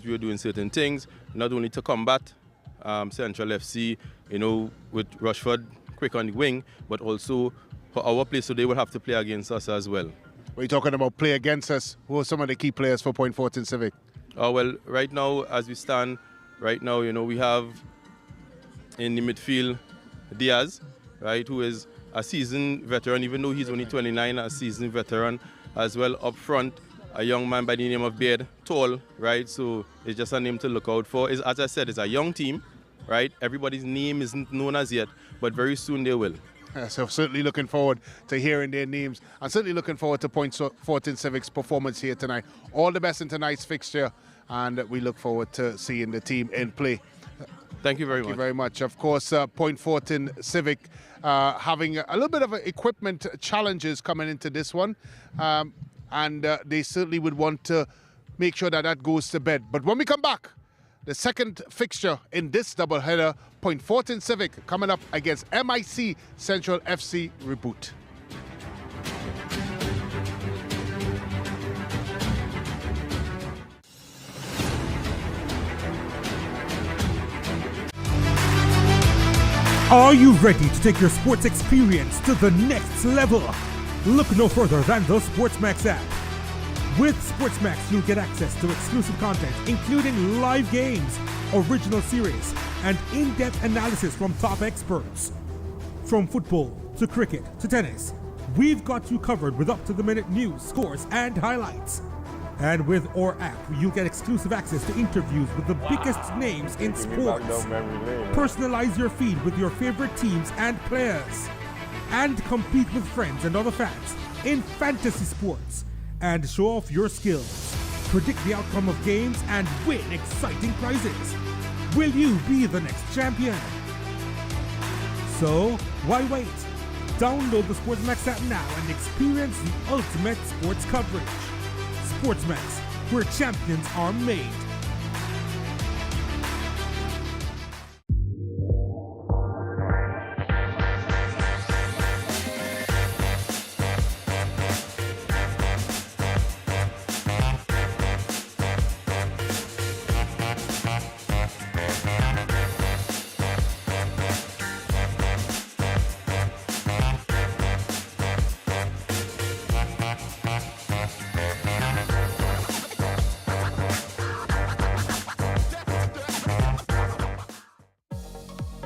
We were doing certain things, not only to combat Central FC, with Rushford quick on the wing, but also for our place, so they will have to play against us as well. We're talking about play against us. Who are some of the key players for Fortin Civic? Well, right now, as we stand, we have in the midfield Diaz, right, who is a seasoned veteran, even though he's only 29, a seasoned veteran as well. Up front, a young man by the name of Beard, tall, right? So it's just a name to look out for. As I said, it's a young team, right? Everybody's name isn't known as yet, but very soon they will. So certainly looking forward to hearing their names. I'm certainly looking forward to Fortin Civic's performance here tonight. All the best in tonight's fixture, and we look forward to seeing the team in play. Thank you very much. Thank you very much. Of course, Fortin Civic having a little bit of equipment challenges coming into this one. And they certainly would want to make sure that goes to bed. But when we come back, the second fixture in this doubleheader, Fortin Civic coming up against MIC Central FC Reboot. Are you ready to take your sports experience to the next level? Look no further than the SportsMax app. With SportsMax, you'll get access to exclusive content, including live games, original series, and in-depth analysis from top experts. From football to cricket to tennis, we've got you covered with up-to-the-minute news, scores, and highlights. And with our app, you'll get exclusive access to interviews with the biggest names in sports. Personalize your feed with your favorite teams and players. And compete with friends and other fans in fantasy sports. And show off your skills. Predict the outcome of games and win exciting prizes. Will you be the next champion? So, why wait? Download the SportsMax app now and experience the ultimate sports coverage. SportsMax, where champions are made.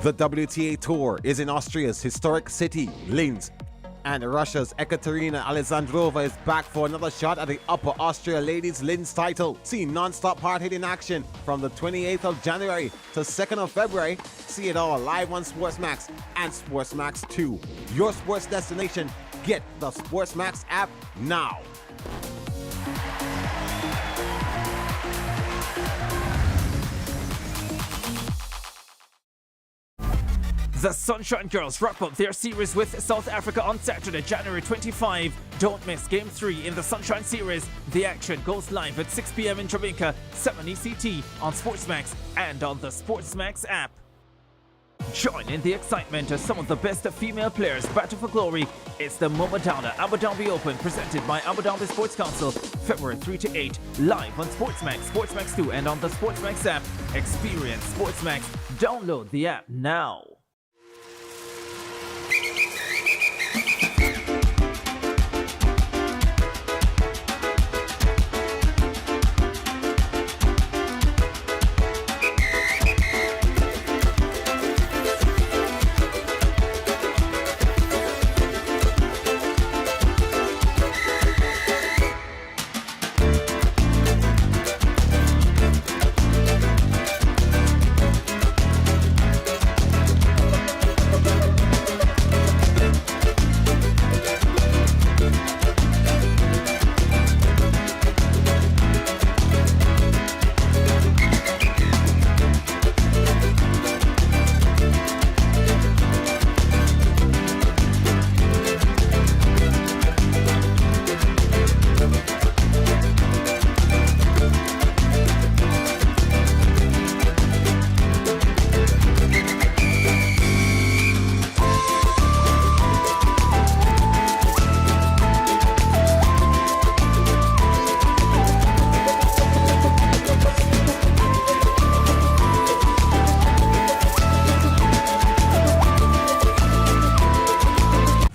The WTA Tour is in Austria's historic city, Linz. And Russia's Ekaterina Alexandrova is back for another shot at the Upper Austria Ladies Linz title. See non-stop hard-hitting action from the 28th of January to 2nd of February. See it all live on SportsMax and SportsMax 2. Your sports destination. Get the SportsMax app now. The Sunshine Girls wrap up their series with South Africa on Saturday, January 25. Don't miss Game 3 in the Sunshine Series. The action goes live at 6 p.m. in Jamaica, 7 ECT on SportsMax and on the SportsMax app. Join in the excitement as some of the best female players battle for glory. It's the Momadana Abu Dhabi Open presented by Abu Dhabi Sports Council, February 3 to 8, live on SportsMax, SportsMax 2 and on the SportsMax app. Experience SportsMax. Download the app now.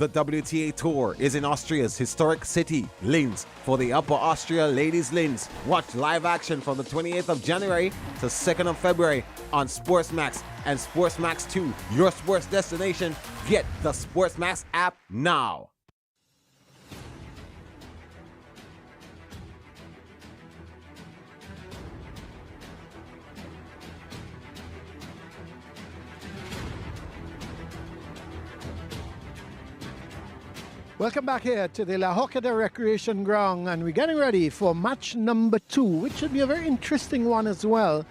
The WTA Tour is in Austria's historic city, Linz, for the Upper Austria Ladies Linz. Watch live action from the 28th of January to 2nd of February on SportsMax and SportsMax 2, your sports destination. Get the SportsMax app now. Welcome back here to the La Hoqueta Recreation Ground, and we're getting ready for match number 2, which should be a very interesting one as well,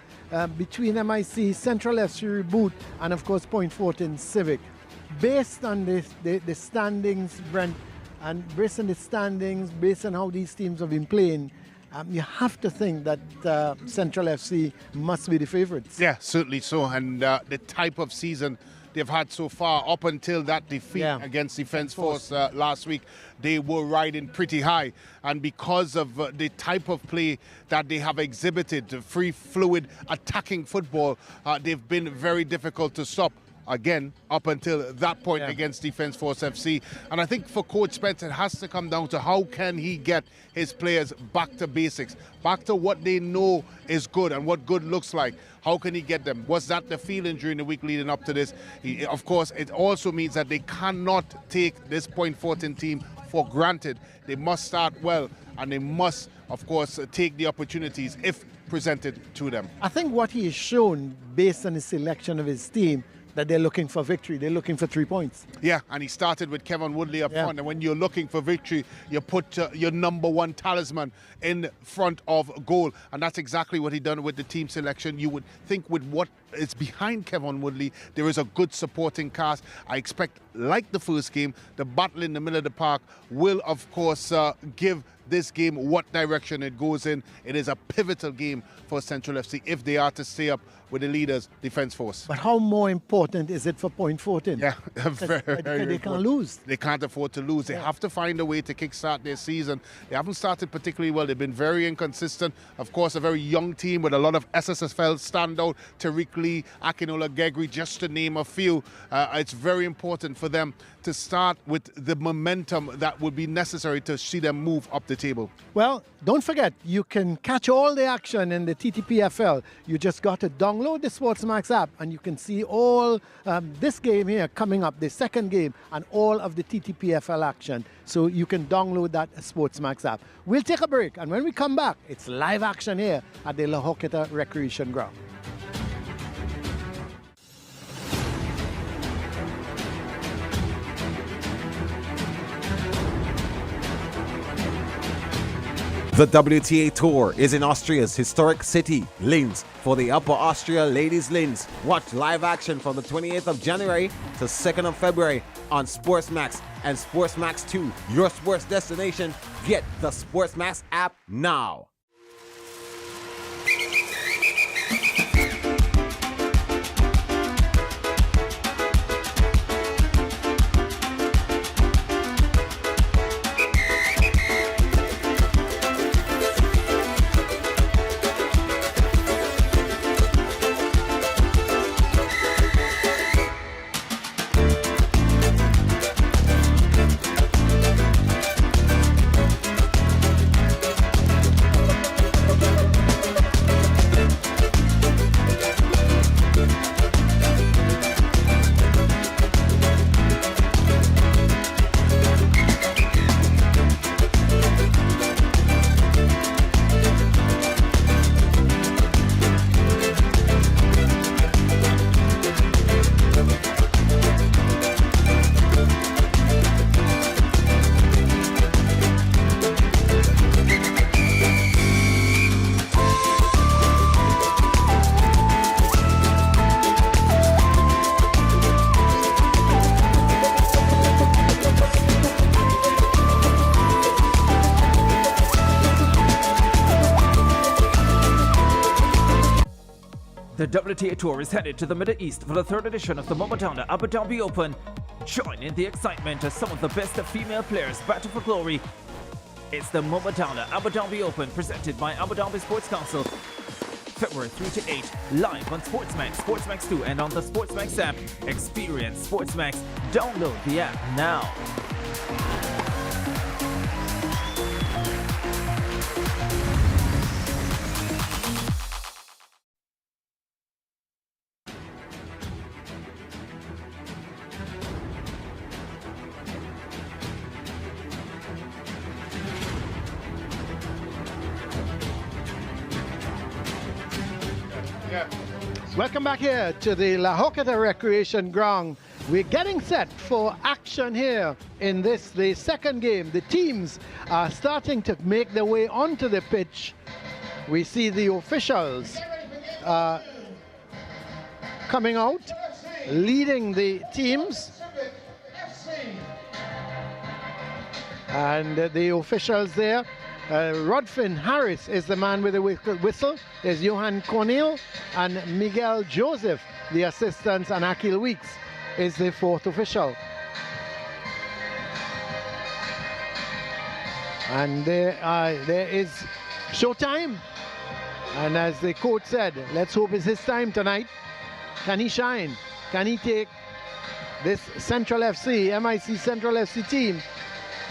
between MIC Central FC Reboot and of course Fortin Civic. Based on the standings, Brent, and based on the standings, based on how these teams have been playing, you have to think that Central FC must be the favourites. Yeah, certainly so. And the type of season they've had so far, up until that defeat against Defence Force last week, they were riding pretty high. And because of the type of play that they have exhibited, free, fluid, attacking football, they've been very difficult to stop. Again, up until that point against Defence Force FC. And I think for Coach Spence, it has to come down to how can he get his players back to basics, back to what they know is good and what good looks like. How can he get them? Was that the feeling during the week leading up to this? Of course, it also means that they cannot take this Fortin team for granted. They must start well, and they must, of course, take the opportunities if presented to them. I think what he has shown, based on the selection of his team, that they're looking for victory. They're looking for 3 points. Yeah, and he started with Kevin Woodley up front. And when you're looking for victory, you put your number one talisman in front of goal. And that's exactly what he done with the team selection. You would think with what is behind Kevin Woodley, there is a good supporting cast. I expect, like the first game, the battle in the middle of the park will, of course, give this game what direction it goes in. It is a pivotal game for Central FC if they are to stay up with the leaders, Defence Force. But how more important is it for Fortin? Yeah, very they can't lose. They can't afford to lose. They have to find a way to kickstart their season. They haven't started particularly well. They've been very inconsistent. Of course, a very young team with a lot of SSFL standout. Tariq Lee, Akinola Gegri, just to name a few. It's very important for them to start with the momentum that would be necessary to see them move up the table. Well, don't forget, you can catch all the action in the TTPFL. You just got to download the SportsMax app, and you can see all this game here coming up, the second game, and all of the TTPFL action. So you can download that SportsMax app. We'll take a break, and when we come back, it's live action here at the La Hoqueta Recreation Ground. The WTA Tour is in Austria's historic city, Linz, for the Upper Austria Ladies Linz. Watch live action from the 28th of January to 2nd of February on SportsMax and SportsMax 2, your sports destination. Get the SportsMax app now. The WTA Tour is headed to the Middle East for the third edition of the Momadana Abu Dhabi Open. Join in the excitement as some of the best female players battle for glory. It's the Momadana Abu Dhabi Open presented by Abu Dhabi Sports Council. February 3 to 8, live on SportsMax, SportsMax 2 and on the SportsMax app. Experience SportsMax. Download the app now. Welcome back here to the La Joqueta Recreation Ground. We're getting set for action here in this, the second game. The teams are starting to make their way onto the pitch. We see the officials coming out, leading the teams. And the officials there, Rodfin Harris is the man with the whistle. There's Johan Cornel and Miguel Joseph, the assistants, and Akil Weeks is the fourth official. And there is showtime. And as the coach said, let's hope it's his time tonight. Can he shine? Can he take this Central FC, MIC Central FC team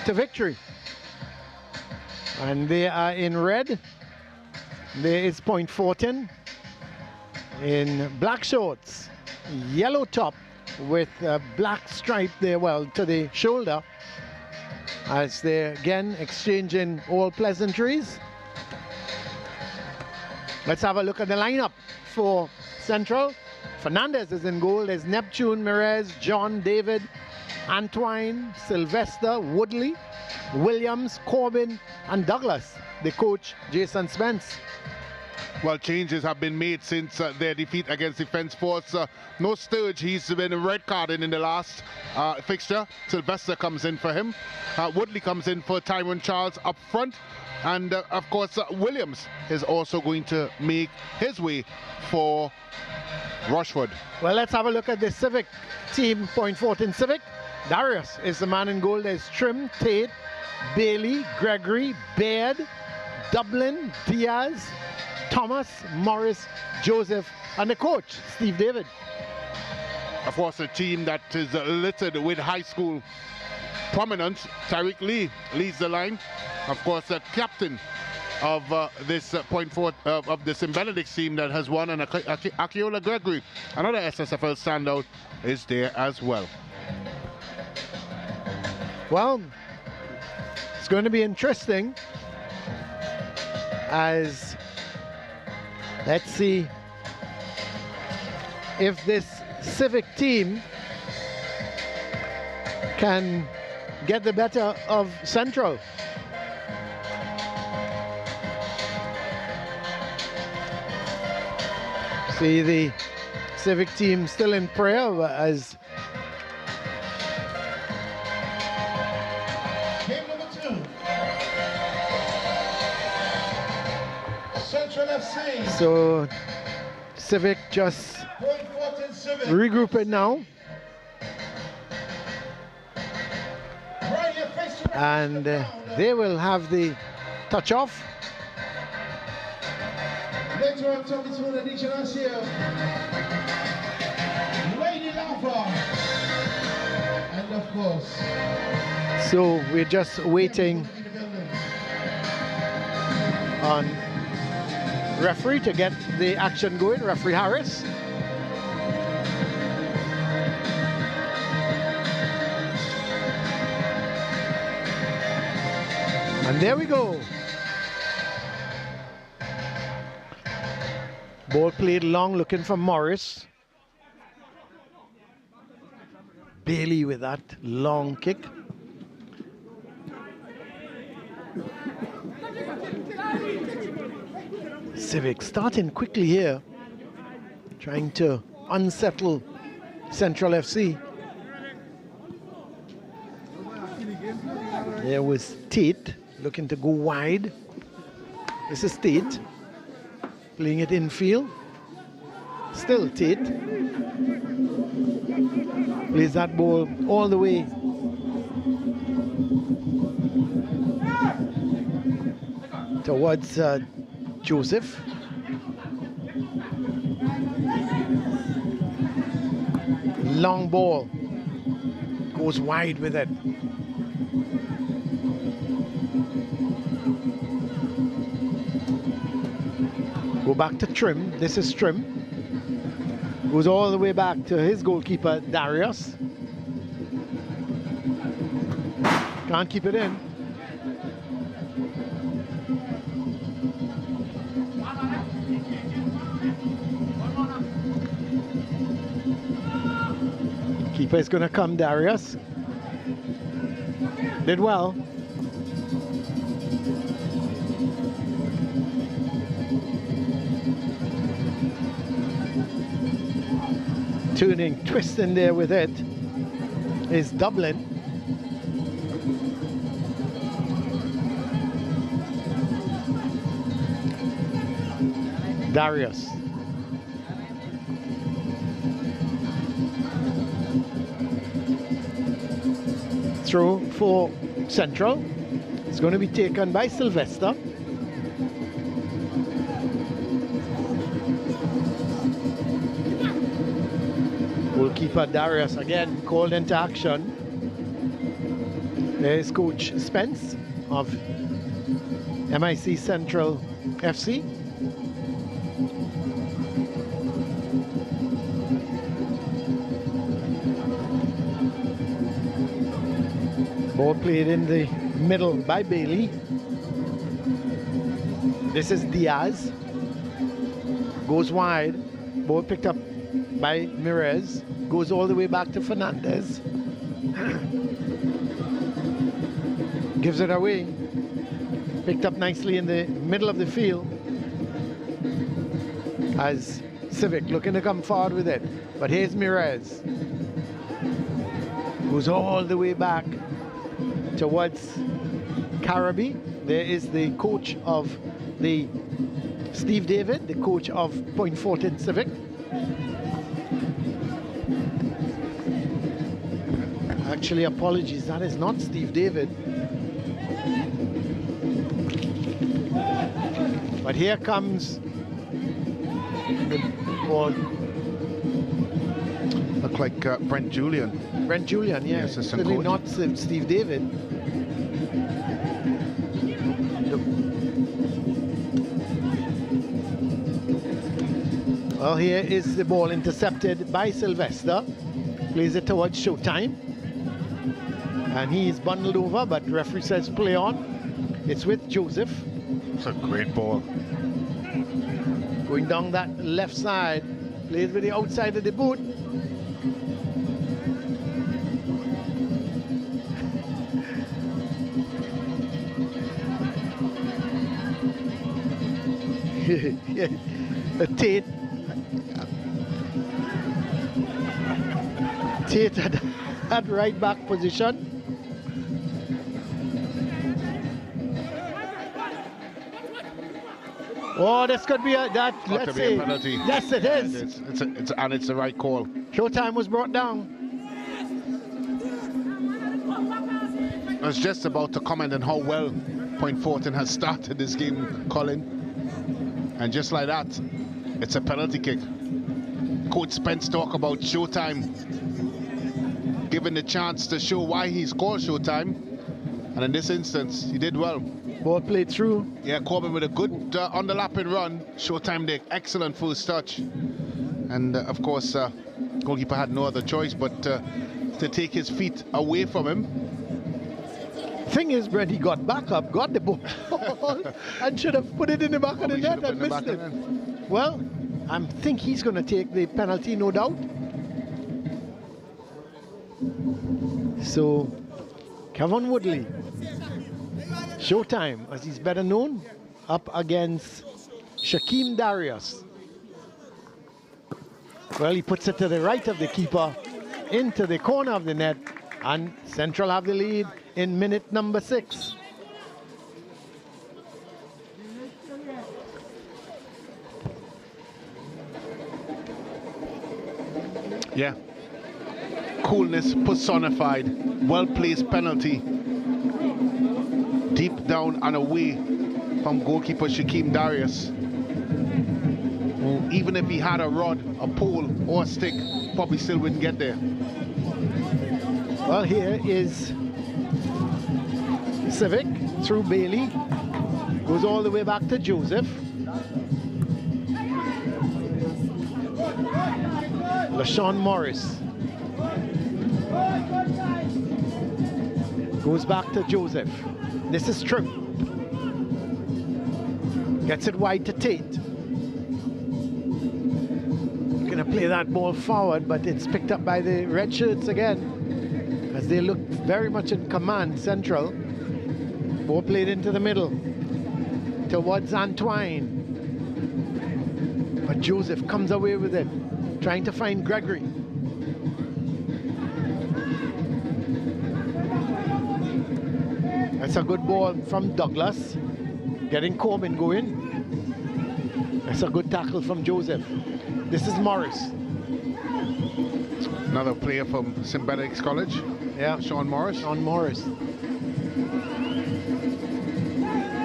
to victory? And they are in red. There is Point Fortin in black shorts, yellow top with a black stripe there, well, to the shoulder, as they're again exchanging all pleasantries. Let's have a look at the lineup for Central. Fernandez is in goal. There's Neptune, Mirez, John, David, Antoine, Sylvester, Woodley, Williams, Corbin, and Douglas. The coach, Jason Spence. Well, changes have been made since their defeat against Defence Force. No Sturge, he's been red carded in the last fixture. Sylvester comes in for him. Woodley comes in for Tyrone Charles up front. And of course, Williams is also going to make his way for Rushford. Well, let's have a look at the Civic team, Point Fortin Civic. Darius is the man in goal. There's Trim, Tate, Bailey, Gregory, Baird, Dublin, Diaz, Thomas, Morris, Joseph, and the coach, Steve David. Of course, a team that is littered with high school prominence. Tariq Lee leads the line. Of course, the captain of this Point Fortin of the St. Benedict's team that has won, and Akiola Gregory, another SSFL standout, is there as well. Well, it's going to be interesting as let's see if this Civic team can get the better of Central. See the Civic team still in prayer as game number 2. Central FC. so Civic just regrouping now, and they will have the touch off. Later on, talking to the DJ here, Lady Lava, and of course. So we're just waiting on referee to get the action going, referee Harris. And there we go. Ball played long, looking for Morris. Bailey with that long kick. Civic starting quickly here, trying to unsettle Central FC. There was Tate looking to go wide. This is Tate playing it infield. Still Tate plays that ball all the way towards Joseph. Long ball, goes wide with it. Go back to Trim. This is Trim. Goes all the way back to his goalkeeper, Darius. Can't keep it in. Keeper is going to come, Darius. Did well. Turning, twisting there with it is Dublin. Darius. Throw for Central. It's going to be taken by Sylvester. Goalkeeper Darius again called into action. There's Coach Spence of MIC Central FC. Ball played in the middle by Bailey. This is Diaz. Goes wide. Ball picked up by Mirez. Goes all the way back to Fernandez. Gives it away. Picked up nicely in the middle of the field. As Civic looking to come forward with it. But here's Mirez. Goes all the way back towards Caribbean. There is the coach of the Steve David, the coach of Fortin Civic. Actually, apologies, that is not Steve David. But here comes the ball. Look like Brent Julian. Brent Julian, yeah. Assistant Certainly coach. not Steve David. Well, here is the ball intercepted by Sylvester. Plays it towards Showtime. And he's bundled over, but referee says play on. It's with Joseph. It's a great ball. Going down that left side. Plays with the outside of the boot. Tate at right back position. Oh, this could be that. Let's see. A penalty. Yes, it is. It's the right call. Showtime was brought down. I was just about to comment on how well Point Fortin has started this game, Colin. And just like that, it's a penalty kick. Coach Spence talk about Showtime, given the chance to show why he's called Showtime. And in this instance, he did well. Ball played through. Yeah, Corbin with a good underlapping run. Showtime did excellent first touch. And of course, goalkeeper had no other choice but to take his feet away from him. Thing is, Brent, he got back up, got the ball, and should have put it in the back of the net and missed it. Well, I think he's going to take the penalty, no doubt. So, Kevin Woodley, Showtime, as he's better known, up against Shaquem Darius. Well, he puts it to the right of the keeper, into the corner of the net, and Central have the lead in minute number 6. Yeah. Coolness personified. Well-placed penalty. Deep down and away from goalkeeper Shaquem Darius, who, even if he had a rod, a pole, or a stick, probably still wouldn't get there. Well, here is Civic through Bailey. Goes all the way back to Joseph. LaShawn Morris. Goes back to Joseph. This is Trim. Gets it wide to Tate. Gonna play that ball forward, but it's picked up by the red shirts again, as they look very much in command, Central. Ball played into the middle towards Antoine. But Joseph comes away with it, trying to find Gregory. That's a good ball from Douglas, getting Corbin going. That's a good tackle from Joseph. This is Morris. Another player from St. Benedict's College. Yeah. Sean Morris. Sean Morris.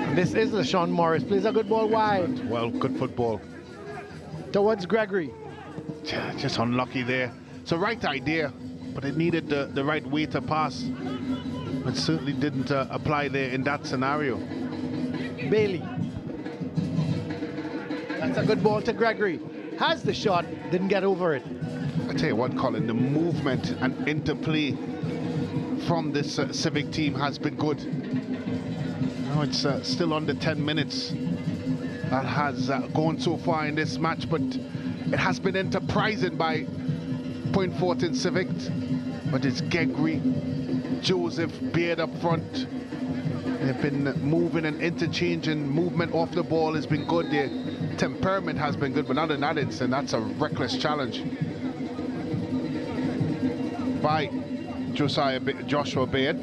And this is LaShawn Morris. Plays a good ball wide. Well, good football. Towards Gregory. Just unlucky there. It's a right idea, but it needed the right way to pass. It certainly didn't apply there in that scenario. Bailey. That's a good ball to Gregory. Has the shot, didn't get over it. I tell you what, Colin, the movement and interplay from this Civic team has been good. Now it's still under 10 minutes. That has gone so far in this match, but it has been enterprising by Point Fortin Civic. But it's Gregory, Joseph, Beard up front. They've been moving and interchanging. Movement off the ball has been good. Their temperament has been good, but not in that instant. That's a reckless challenge by Joshua Beard.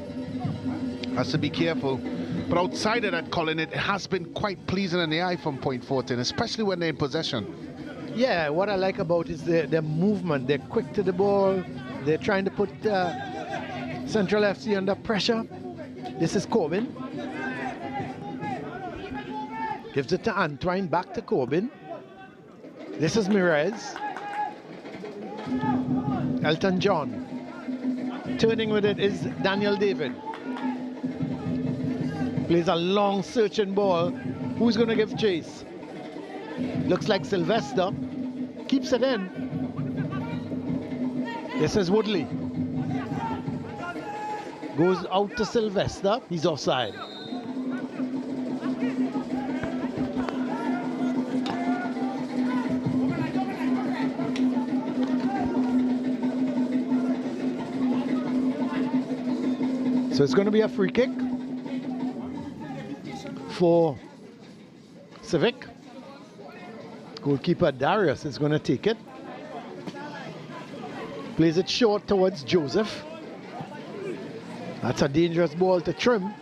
Has to be careful. But outside of that, Colin, it has been quite pleasing in the eye from Point Fortin, especially when they're in possession. Yeah, what I like about is their movement. They're quick to the ball. They're trying to put Central FC under pressure. This is Corbin. Gives it to Antoine, back to Corbin. This is Mirez. Elton John. Turning with it is Daniel David. Plays a long searching ball. Who's going to give chase? Looks like Sylvester. Keeps it in. This is Woodley. Goes out to Sylvester. He's offside. So it's going to be a free kick for Civic. Goalkeeper Darius is going to take it. Plays it short towards Joseph. That's a dangerous ball to Trim,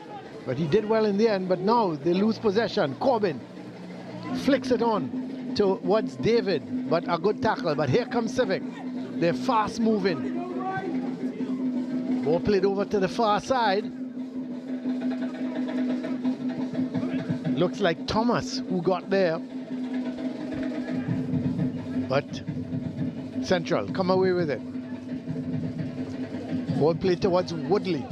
but he did well in the end. But now they lose possession. Corbin flicks it on towards David, but a good tackle. But here comes Civic. They're fast moving. Ball played over to the far side. Looks like Thomas who got there. But Central come away with it. Ball played towards Woodley.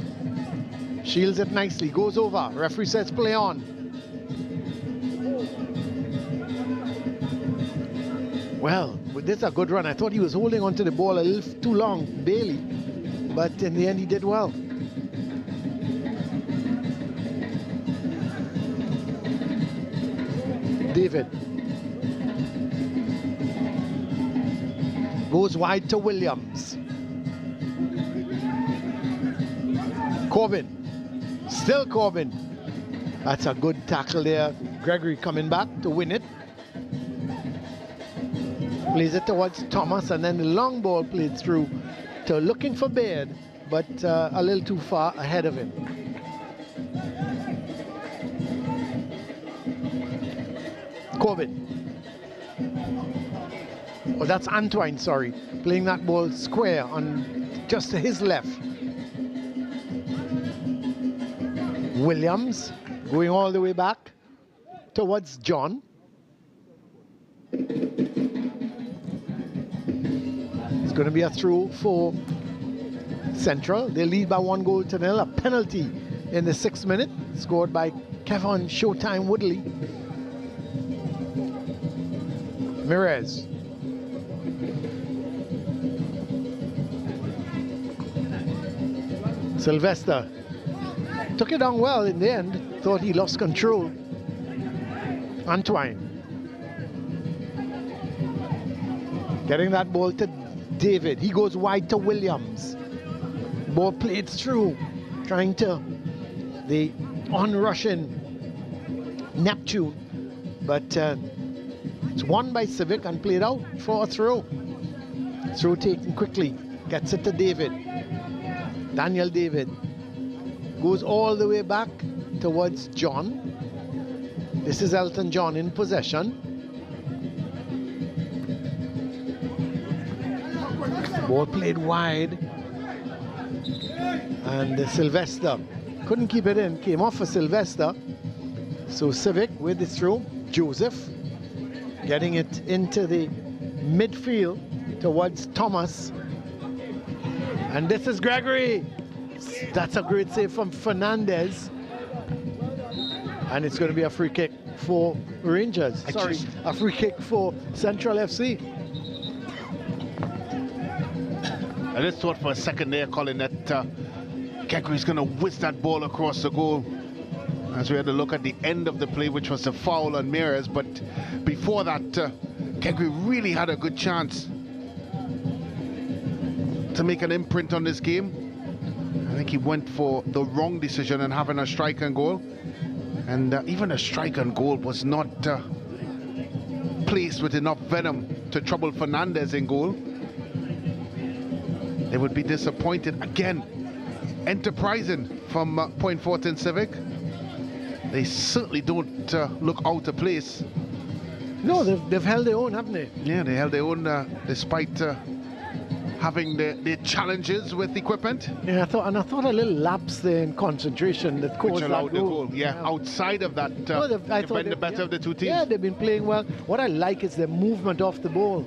Shields it nicely, goes over. Referee says play on. Well, this is a good run. I thought he was holding onto the ball a little too long, Bailey. But in the end, he did well. David. Goes wide to Williams. Corbin. Still Corbin. That's a good tackle there. Gregory coming back to win it. Plays it towards Thomas, and then the long ball played through to looking for Baird, but a little too far ahead of him. Corbin. Oh, that's Antoine, sorry. Playing that ball square on just to his left. Williams going all the way back towards John. It's going to be a throw for Central. They lead by 1-0. A penalty in the 6th minute, scored by Kevin Showtime Woodley. Mirez. Sylvester took it down well in the end, thought he lost control. Antoine getting that ball to David. He goes wide to Williams. Ball played through, trying to the on-rushing Neptune, but it's won by Civic and played out for a throw. Throw taken quickly, gets it to David. Daniel David goes all the way back towards John. This is Elton John in possession. Ball played wide, and Sylvester couldn't keep it in, came off for Sylvester. So Civic with the throw. Joseph getting it into the midfield towards Thomas. And this is Gregory. That's a great save from Fernandez. And it's going to be a free kick for Rangers. A free kick for Central FC. I just thought for a second there, Colin, that Gregory's going to whisk that ball across the goal. As we had a look at the end of the play, which was a foul on Mears. But before that, Gregory really had a good chance to make an imprint on this game. I think he went for the wrong decision in having a strike and goal. And even a strike and goal was not placed with enough venom to trouble Fernandez in goal. They would be disappointed again. Enterprising from Point Fortin Civic. They certainly don't look out of place. No, they've held their own, haven't they? Yeah, they held their own despite having their challenges with equipment. Yeah, I thought a little lapse there in concentration that caused which allowed that the goal. goal. Yeah, outside of that, they've been the better of the two teams. Yeah, they've been playing well. What I like is their movement off the ball.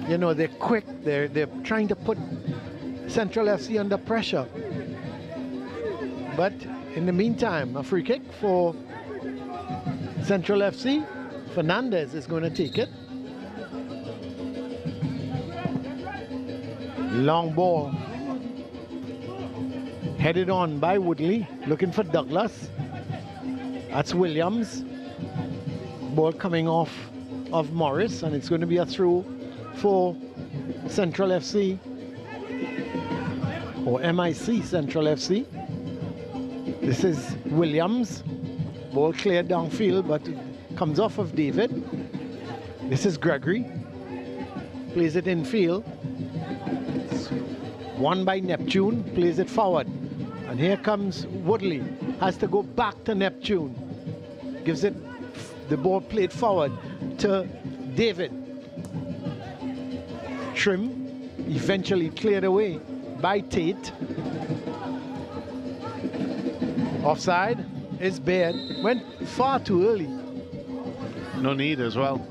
You know, they're quick. They're trying to put Central FC under pressure. But in the meantime, a free kick for Central FC. Fernandez is going to take it. Long ball. Headed on by Woodley, looking for Douglas. That's Williams. Ball coming off of Morris, and it's going to be a throw for Central FC. Or MIC Central FC. This is Williams. Ball cleared downfield, but it comes off of David. This is Gregory. Plays it infield. Won by Neptune. Plays it forward. And here comes Woodley. Has to go back to Neptune. Gives it the ball played forward to David. Trim. Eventually cleared away by Tate. Offside is Baird. Went far too early. No need as well.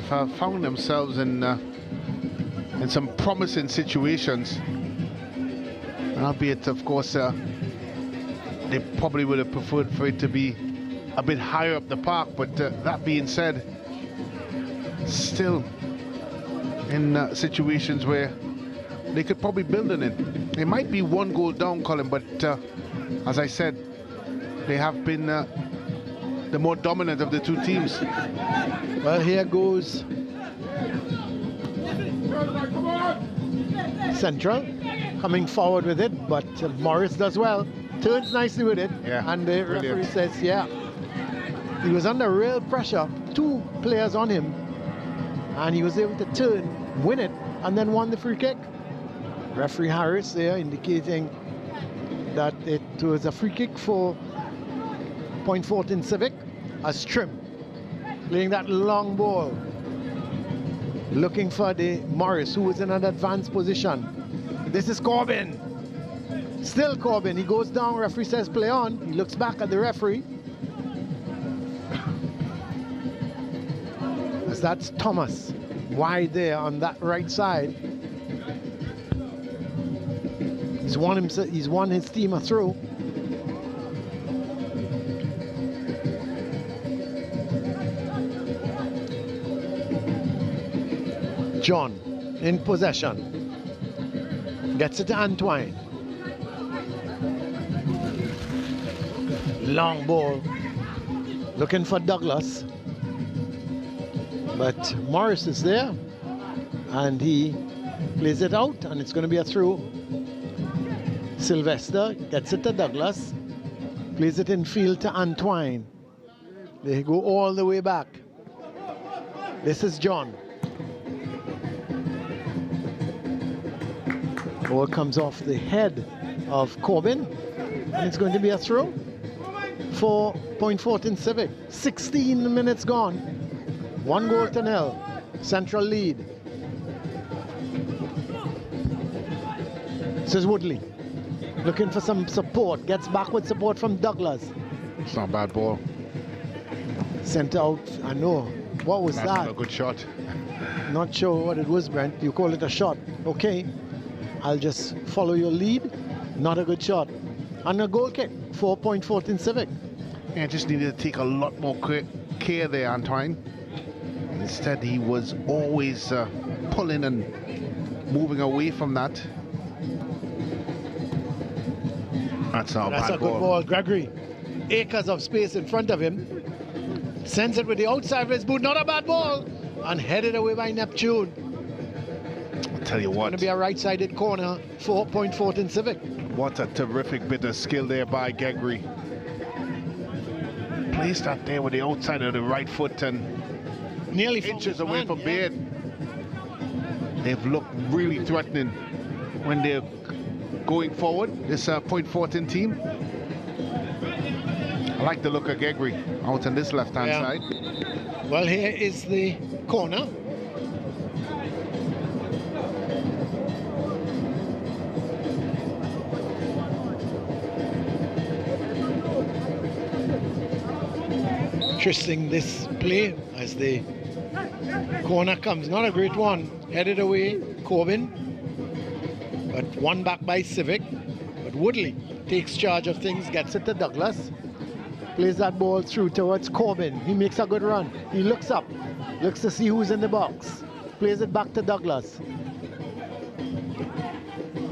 Have found themselves in some promising situations. Albeit, of course, they probably would have preferred for it to be a bit higher up the park. But that being said, still in situations where they could probably build on it. They might be one goal down, Colin, but as I said, they have been the more dominant of the two teams. Well, here goes Central coming forward with it, but Morris does well. Turns nicely with it, and the referee says, yeah, he was under real pressure. Two players on him, and he was able to turn, win it, and then won the free kick. Referee Harris there indicating that it was a free kick for Point Fortin Civic. As Trim playing that long ball, looking for the Morris, who was in an advanced position. This is Corbin. Still Corbin. He goes down. Referee says play on. He looks back at the referee. As that's Thomas wide there on that right side. He's won his team a throw. John in possession. Gets it to Antoine. Long ball. Looking for Douglas. But Morris is there. And he plays it out, and it's going to be a throw. Sylvester gets it to Douglas. Plays it in field to Antoine. They go all the way back. This is John. Ball comes off the head of Corbin, and it's going to be a throw for Fortin Civic. 16 minutes gone. 1-0. Central lead. This is Woodley. Looking for some support. Gets back with support from Douglas. It's not a bad ball. Sent out. I know. What was That's that? a good shot. Not sure what it was, Brent. You call it a shot. Okay. I'll just follow your lead. Not a good shot. And a goal kick for Fortin Civic. Yeah, just needed to take a lot more care there, Antoine. Instead, he was always pulling and moving away from that. That's not That's a bad a good ball. Gregory. Acres of space in front of him. Sends it with the outside of his boot. Not a bad ball. And headed away by Neptune. I'll tell you what. Going to be a right-sided corner for Fortin Civic. What a terrific bit of skill there by Gregory. Placed that there with the outside of the right foot and Nearly inches away from Beard. They've looked really threatening when they're going forward, this Fortin team. I like the look of Gregory out on this left-hand side. Well, here is the corner. Interesting, this play as the corner comes. Not a great one. Headed away, Corbin. But one back by Civic. But Woodley takes charge of things, gets it to Douglas. Plays that ball through towards Corbin. He makes a good run. He looks up, looks to see who's in the box. Plays it back to Douglas.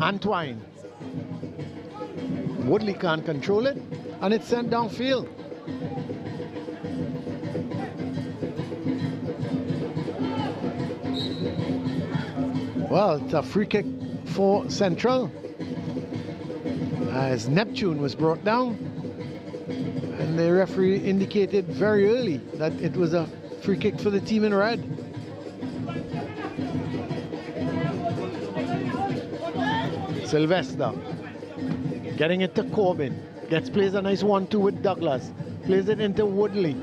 Antoine. Woodley can't control it, and it's sent downfield. Well, it's a free kick for Central, as Neptune was brought down, and the referee indicated very early that it was a free kick for the team in red. Sylvester getting it to Corbin, plays a nice 1-2 with Douglas, plays it into Woodley,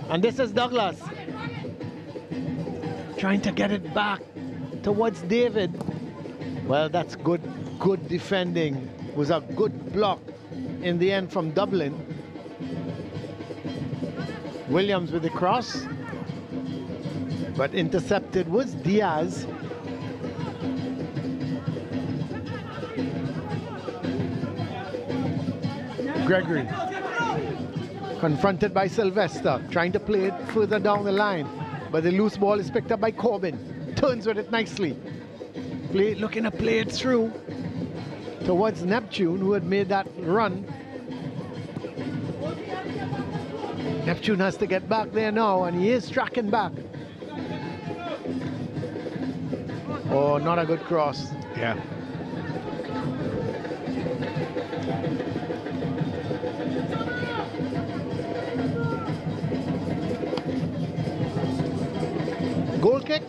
and this is Douglas trying to get it back towards David. Well, that's good defending. It was a good block in the end from Dublin. Williams with the cross, but intercepted was Diaz. Gregory confronted by Sylvester, trying to play it further down the line, but the loose ball is picked up by Corbin. Turns with it nicely. Looking to play it through towards Neptune, who had made that run. Neptune has to get back there now, and he is tracking back. Oh, not a good cross. Yeah. Goal kick.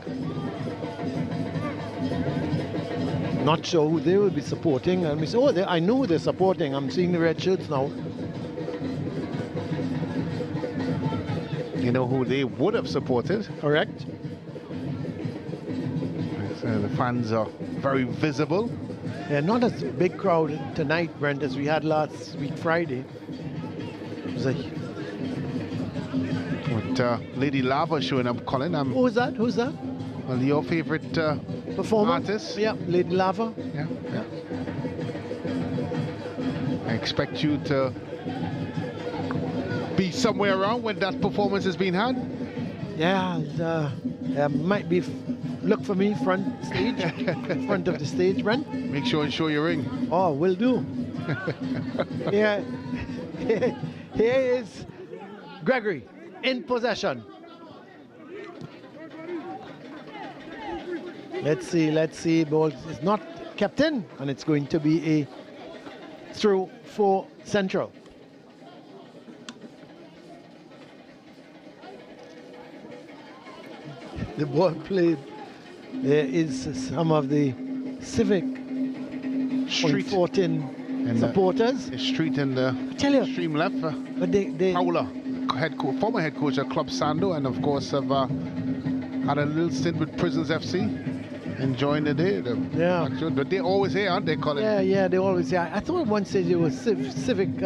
Not sure who they will be supporting. And we say, oh, I know who they're supporting. I'm seeing the red shirts now. You know who they would have supported? Correct. The fans are very visible. Yeah, not as big crowd tonight, Brent, as we had last week Friday. It was a... With Lady Lava showing up, Colin. Who's that? Who's that? Well, your favorite performer? artist? Yeah, Lady Lava. Yeah. I expect you to be somewhere around when that performance has been had. Yeah, might be look for me front stage, front of the stage, Brent. Make sure and show your ring. Oh, will do. Yeah, here is Gregory in possession. Let's see. Ball is not kept in, and it's going to be a throw for Central. The ball played. There is some of the Civic Street Fortin and supporters. the street in the I tell you, extreme left. but they Paula, former head coach at Club Sando, and of course have had a little stint with Prisons FC. Enjoying the day. Yeah. But they're always here, aren't they, Colin? Yeah, they always say. I thought one stage it was Civic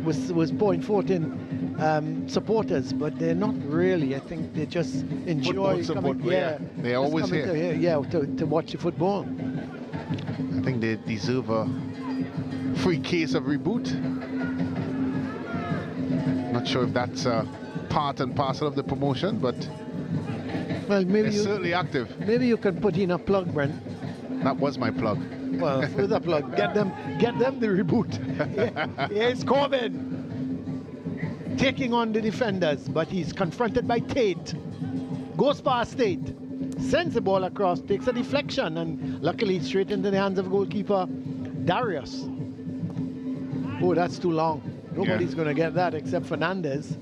was Point Fortin supporters, but they're not really. I think they just enjoy Football support, coming. yeah. They're always coming here. to watch the football. I think they deserve a free case of reboot. Not sure if that's part and parcel of the promotion, but Well, maybe they're certainly active. Maybe you can put in a plug, Brent. That was my plug. Well, with a plug, get them the reboot. Here's Corbin taking on the defenders, but he's confronted by Tate. Goes past Tate, sends the ball across, takes a deflection, and luckily straight into the hands of goalkeeper Darius. Oh, that's too long. Nobody's going to get that except Fernandez.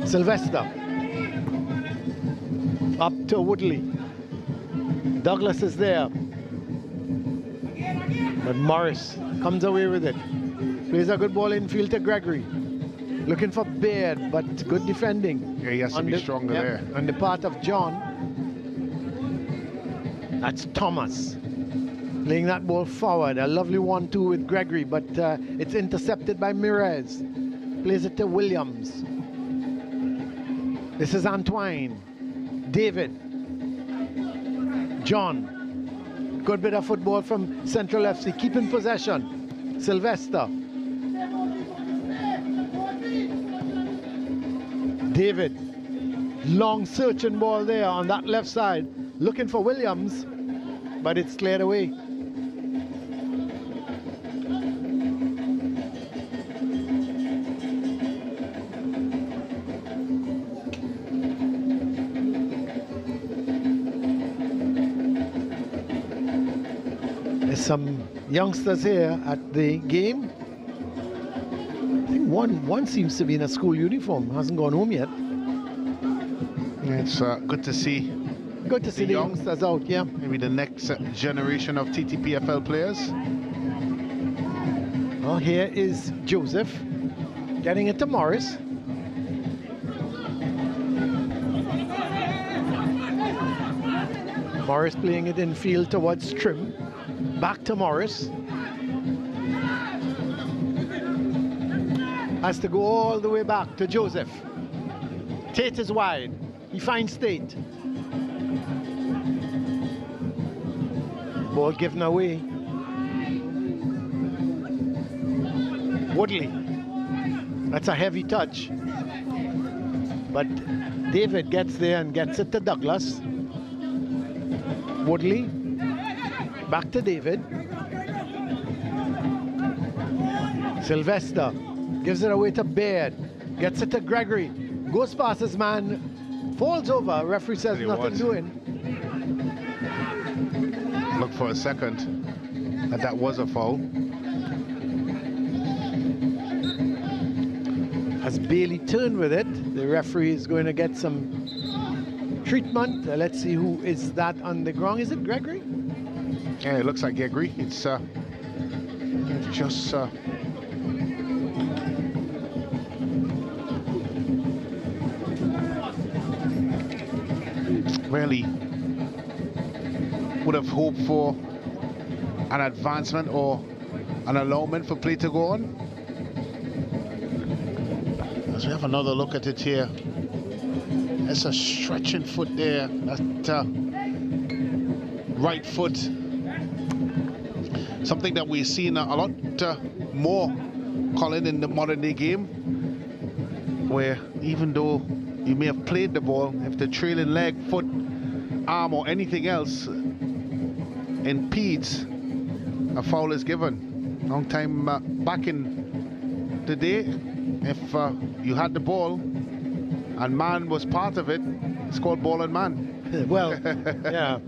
Sylvester up to Woodley. Douglas is there, but Morris comes away with it. Plays a good ball infield to Gregory. Looking for Baird, but good defending. Yeah, he has to be stronger there. On the part of John. That's Thomas. Playing that ball forward. A lovely 1-2 with Gregory, but it's intercepted by Mirez. Plays it to Williams. This is Antoine. David. John. Good bit of football from Central FC. Keeping possession. Sylvester. David. Long searching ball there on that left side. Looking for Williams, but it's cleared away. There's some youngsters here at the game. I think one seems to be in a school uniform, hasn't gone home yet. It's good to see. Good to see the youngsters out, yeah. Maybe the next generation of TTPFL players. Well, here is Joseph getting it to Morris. Morris playing it in field towards Trim. Back to Morris. Has to go all the way back to Joseph. Tate is wide. He finds Tate. Ball given away. Woodley. That's a heavy touch. But David gets there and gets it to Douglas. Woodley. Back to David. Sylvester gives it away to Baird. Gets it to Gregory. Goes past his man. Falls over. Referee says nothing doing. Look for a second. And that was a foul. As Bailey turned with it, the referee is going to get some treatment. Let's see who is that on the ground. Is it Gregory? Yeah, it looks like Gregory. It's just really would have hoped for an advancement or an allowance for play to go on. As we have another look at it here, It's a stretching foot there. That right foot. Something that we've seen a lot more, Colin, in the modern day game, where even though you may have played the ball, if the trailing leg, foot, arm, or anything else impedes, a foul is given. Long time back in the day, if you had the ball and man was part of it, it's called ball and man. Well, yeah,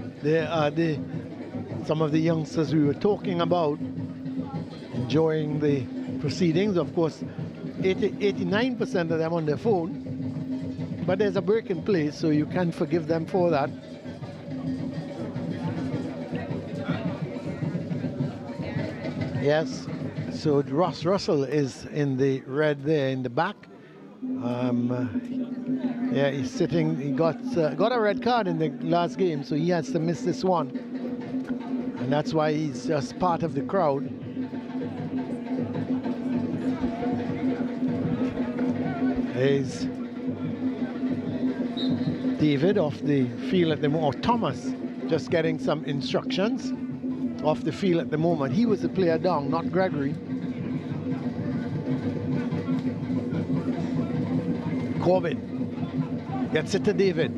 some of the youngsters we were talking about enjoying the proceedings, of course, 89% of them on their phone, but there's a break in place, so you can forgive them for that. Yes, so Ross Russell is in the red there in the back. Yeah, he's sitting, he got a red card in the last game, so he has to miss this one. And that's why he's just part of the crowd. There's David off the field at the moment, or Thomas, just getting some instructions off the field at the moment. He was the player down, not Gregory. Corbin gets it to David.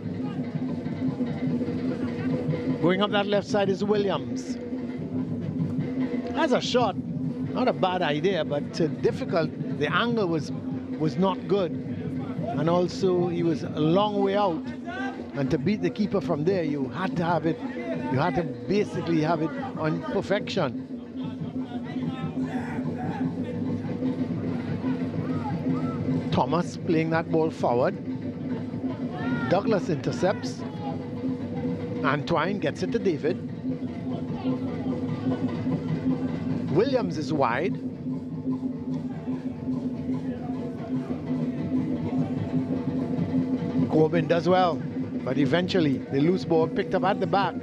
Going up that left side is Williams. That's a shot, not a bad idea, but difficult. The angle was not good, and also he was a long way out. And to beat the keeper from there, you had to have it. You had to basically have it on perfection. Thomas playing that ball forward. Douglas intercepts. Antoine gets it to David. Williams is wide. Corbin does well, but eventually the loose ball picked up at the back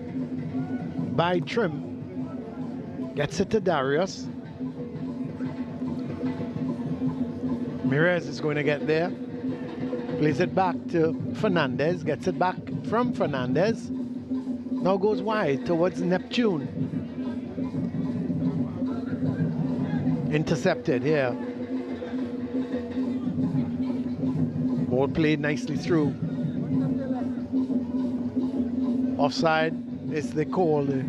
by Trim. Gets it to Darius. Mirez is going to get there. Plays it back to Fernandez. Gets it back from Fernandez. Now goes wide towards Neptune. Intercepted here. Ball played nicely through. Offside is the call. The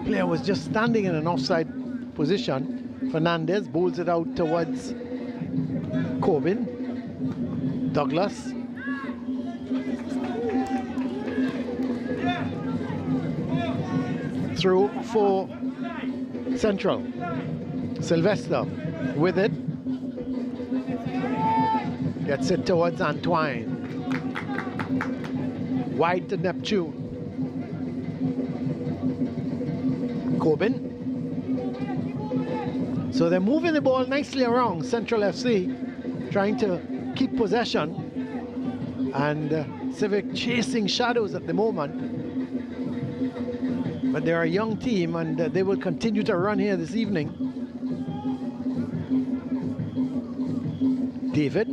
player was just standing in an offside position. Fernandez bowls it out towards Corbin. Douglas. Through for Central. Sylvester with it. Gets it towards Antoine. Wide to Neptune. Corbin. So they're moving the ball nicely around Central FC, trying to keep possession. And Civic chasing shadows at the moment. But they're a young team, and they will continue to run here this evening. David.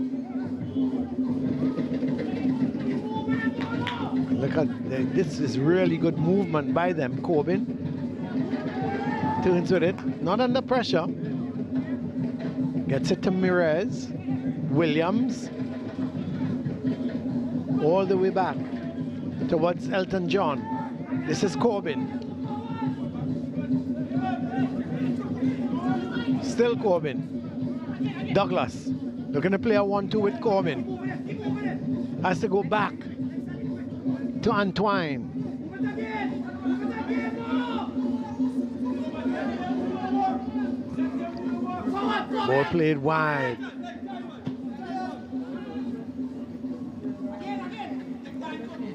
Look at this is really good movement by them. Corbin turns with it, not under pressure. Gets it to Mirez. Williams. All the way back towards Elton John. This is Corbin. Still Corbin. Douglas looking to play a 1-2 with Corbin. Has to go back to Antoine. Ball played wide.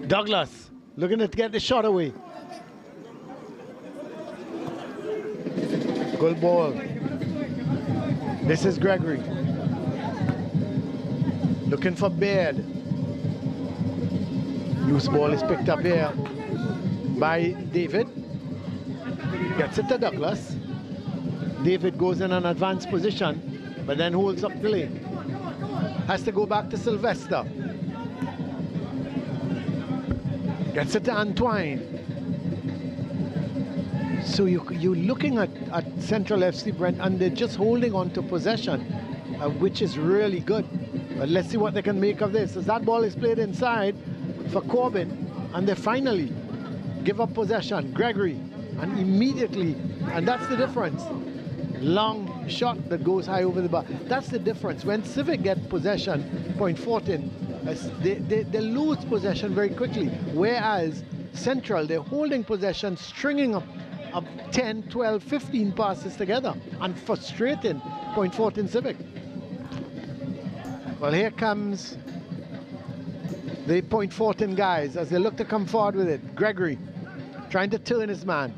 Douglas looking to get the shot away. Good ball. This is Gregory. Looking for Baird. Loose ball is picked up here by David. Gets it to Douglas. David goes in an advanced position, but then holds up play. Has to go back to Sylvester. Gets it to Antoine. So you're looking at Central FC, Brent, and they're just holding on to possession, which is really good. But let's see what they can make of this. As that ball is played inside for Corbin, and they finally give up possession. Gregory, and immediately, and that's the difference. Long shot that goes high over the bar. That's the difference. When Civic get possession, Point Fortin, they lose possession very quickly. Whereas Central, they're holding possession, stringing up 10, 12, 15 passes together, and frustrating Point Fortin Civic. Well, here comes the Point Fortin guys as they look to come forward with it. Gregory trying to turn his man,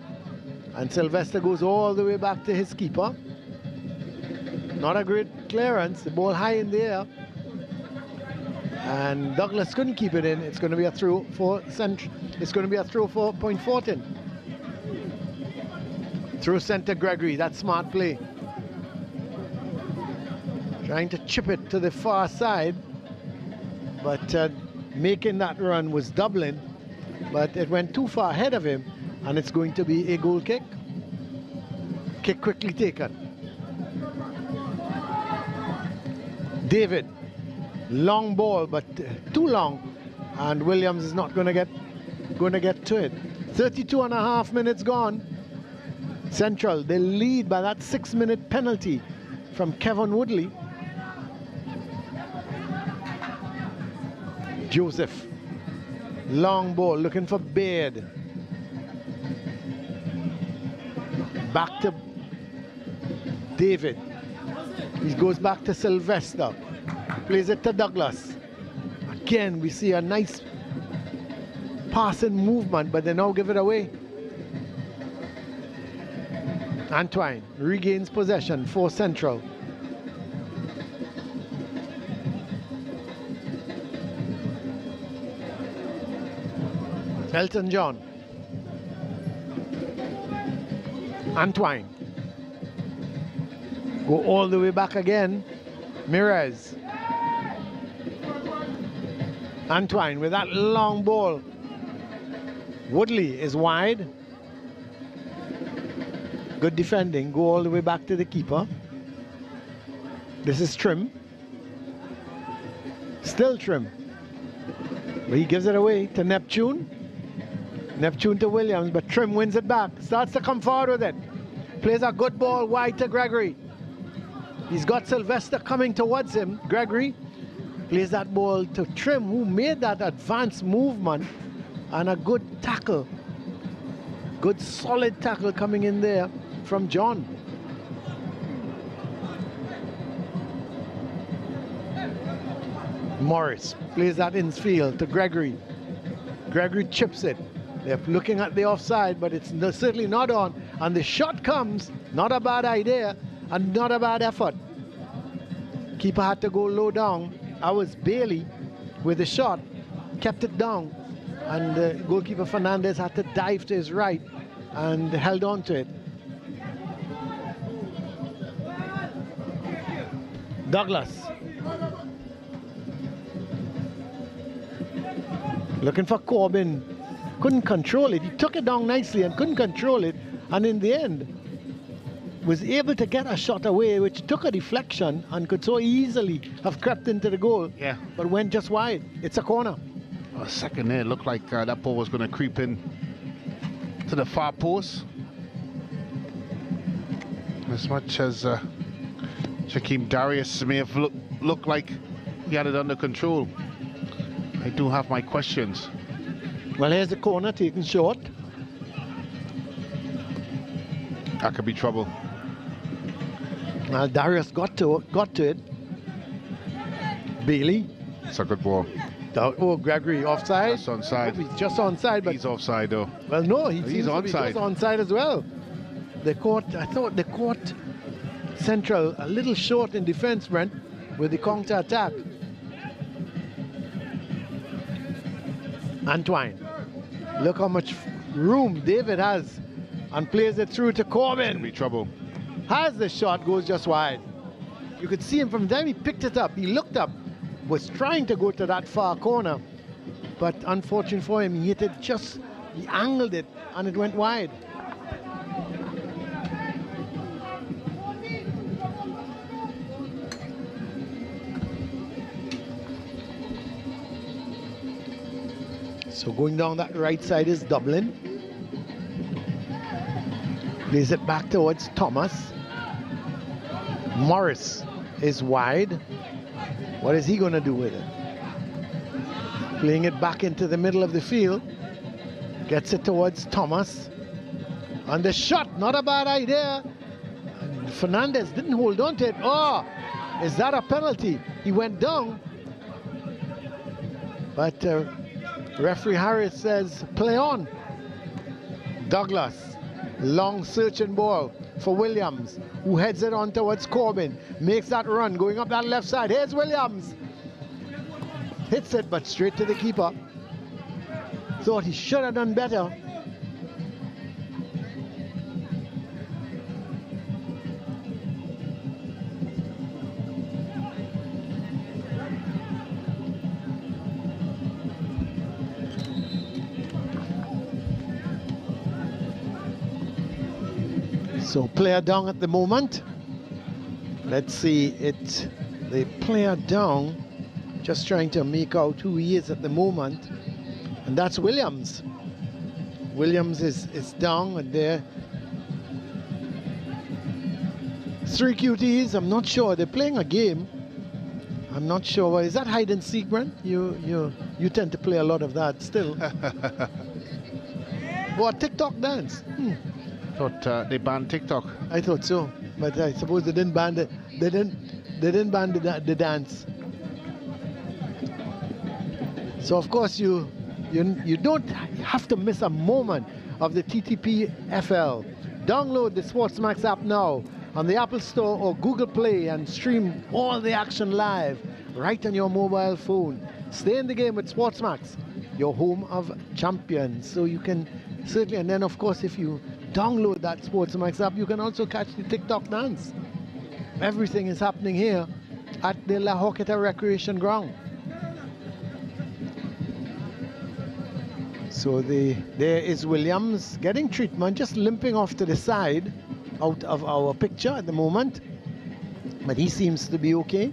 and Sylvester goes all the way back to his keeper. Not a great clearance, the ball high in the air, and Douglas couldn't keep it in. It's going to be a throw for It's going to be a throw for Point Fortin. Through center Gregory, that's smart play. Trying to chip it to the far side, but making that run was Dublin, but it went too far ahead of him, and it's going to be a goal kick. Kick quickly taken. David, long ball, but too long, and Williams is not going to get to it. 32.5 minutes gone. Central, they lead by that 6-minute penalty from Kevin Woodley. Joseph, long ball, looking for Baird. Back to David. He goes back to Sylvester. Plays it to Douglas. Again, we see a nice passing movement, but they now give it away. Antoine regains possession for Central. Elton John. Antoine. Go all the way back again. Mirez. Antoine with that long ball. Woodley is wide. Good defending. Go all the way back to the keeper. This is Trim. Still Trim. But he gives it away to Neptune. Neptune to Williams, but Trim wins it back. Starts to come forward with it. Plays a good ball wide to Gregory. He's got Sylvester coming towards him. Gregory plays that ball to Trim, who made that advanced movement, and a good tackle. Good solid tackle coming in there from John. Morris plays that infield to Gregory. Gregory chips it. They're looking at the offside, but it's certainly not on. And the shot comes, not a bad idea, and not a bad effort. Keeper had to go low down. I was Bailey with the shot, kept it down, and goalkeeper Fernandez had to dive to his right and held on to it. Douglas. Looking for Corbin. Couldn't control it. He took it down nicely and couldn't control it. And in the end, was able to get a shot away, which took a deflection and could so easily have crept into the goal. Yeah. But went just wide. It's a corner. A second there, looked like that ball was going to creep in to the far post. As much as Shaquem Darius may have looked like he had it under control, I do have my questions. Well, here's the corner taken short. That could be trouble. Well, Darius got to it. Bailey. It's a good ball. Oh, Gregory offside. Just onside. He's just onside, but he's offside though. well, no, he's onside. Just onside as well. I thought they caught Central a little short in defense, Brent, with the counter attack. Antoine. Look how much room David has, and plays it through to Corbin. It's gonna be trouble. Has the shot, goes just wide. You could see him from the time he picked it up. He looked up, was trying to go to that far corner, but unfortunate for him, he hit it he angled it, and it went wide. So going down that right side is Dublin. Plays it back towards Thomas. Morris is wide. What is he going to do with it? Playing it back into the middle of the field. Gets it towards Thomas. And the shot, not a bad idea. And Fernandez didn't hold on to it. Oh, is that a penalty? He went down. But referee Harris says, play on. Douglas. Long searching ball for Williams, who heads it on towards Corbin. Makes that run, going up that left side. Here's Williams. Hits it, but straight to the keeper. Thought he should have done better. So player down at the moment. Let's see it. The player down, just trying to make out who he is at the moment. And that's Williams. Williams is down, and there. 3 QTs, I'm not sure. They're playing a game. I'm not sure. Is that hide and seek, Brent? You tend to play a lot of that still. What, TikTok dance? Thought they banned TikTok. I thought so, but I suppose they didn't ban the dance. So of course you don't have to miss a moment of the TTPFL. Download the SportsMax app now on the Apple Store or Google Play and stream all the action live right on your mobile phone. Stay in the game with SportsMax, your home of champions. So you can certainly, and then of course if you download that SportsMax app, you can also catch the TikTok dance. Everything is happening here at the La Hoqueta Recreation Ground. So there is Williams getting treatment, just limping off to the side out of our picture at the moment, but he seems to be okay.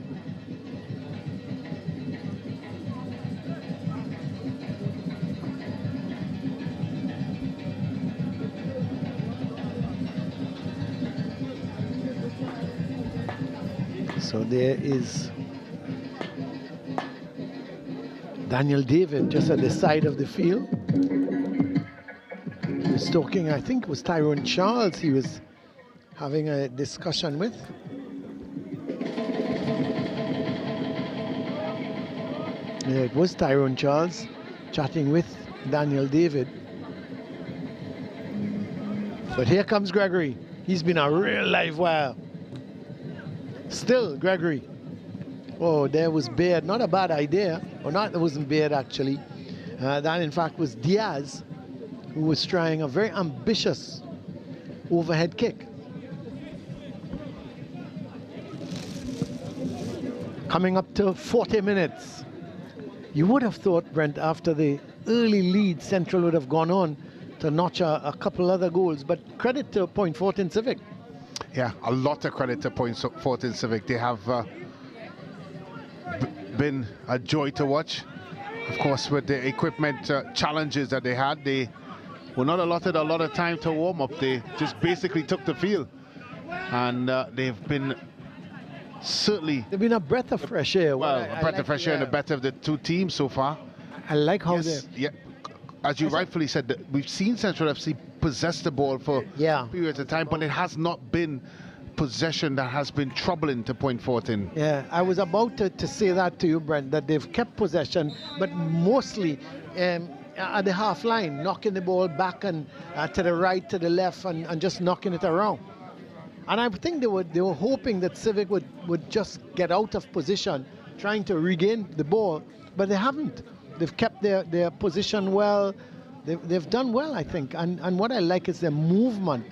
So there is Daniel David just at the side of the field. He was talking, I think it was Tyrone Charles he was having a discussion with. Yeah, it was Tyrone Charles chatting with Daniel David. But here comes Gregory. He's been a real live wire. Still Gregory. Oh, there was Baird. Not a bad idea. Or not, it wasn't Baird actually. That in fact was Diaz, who was trying a very ambitious overhead kick. Coming up to 40 minutes. You would have thought, Brent, after the early lead, Central would have gone on to notch a couple other goals. But credit to Fortin Civic. Yeah, a lot of credit to Fortin Civic. They have been a joy to watch. Of course, with the equipment challenges that they had, they were not allotted a lot of time to warm up. They just basically took the field. And they've been certainly... They've been a breath of fresh air. Well, a breath of fresh air and the better of the two teams so far. I like how yeah, as you rightfully said, that we've seen Central FC possess the ball for periods of time, but it has not been possession that has been troubling to Fortin. Yeah, I was about to say that to you, Brent, that they've kept possession, but mostly at the half line, knocking the ball back and to the right, to the left, and just knocking it around. And I think they were hoping that Civic would just get out of position, trying to regain the ball, but they haven't. They've kept their position well. They've done well, I think. And what I like is their movement.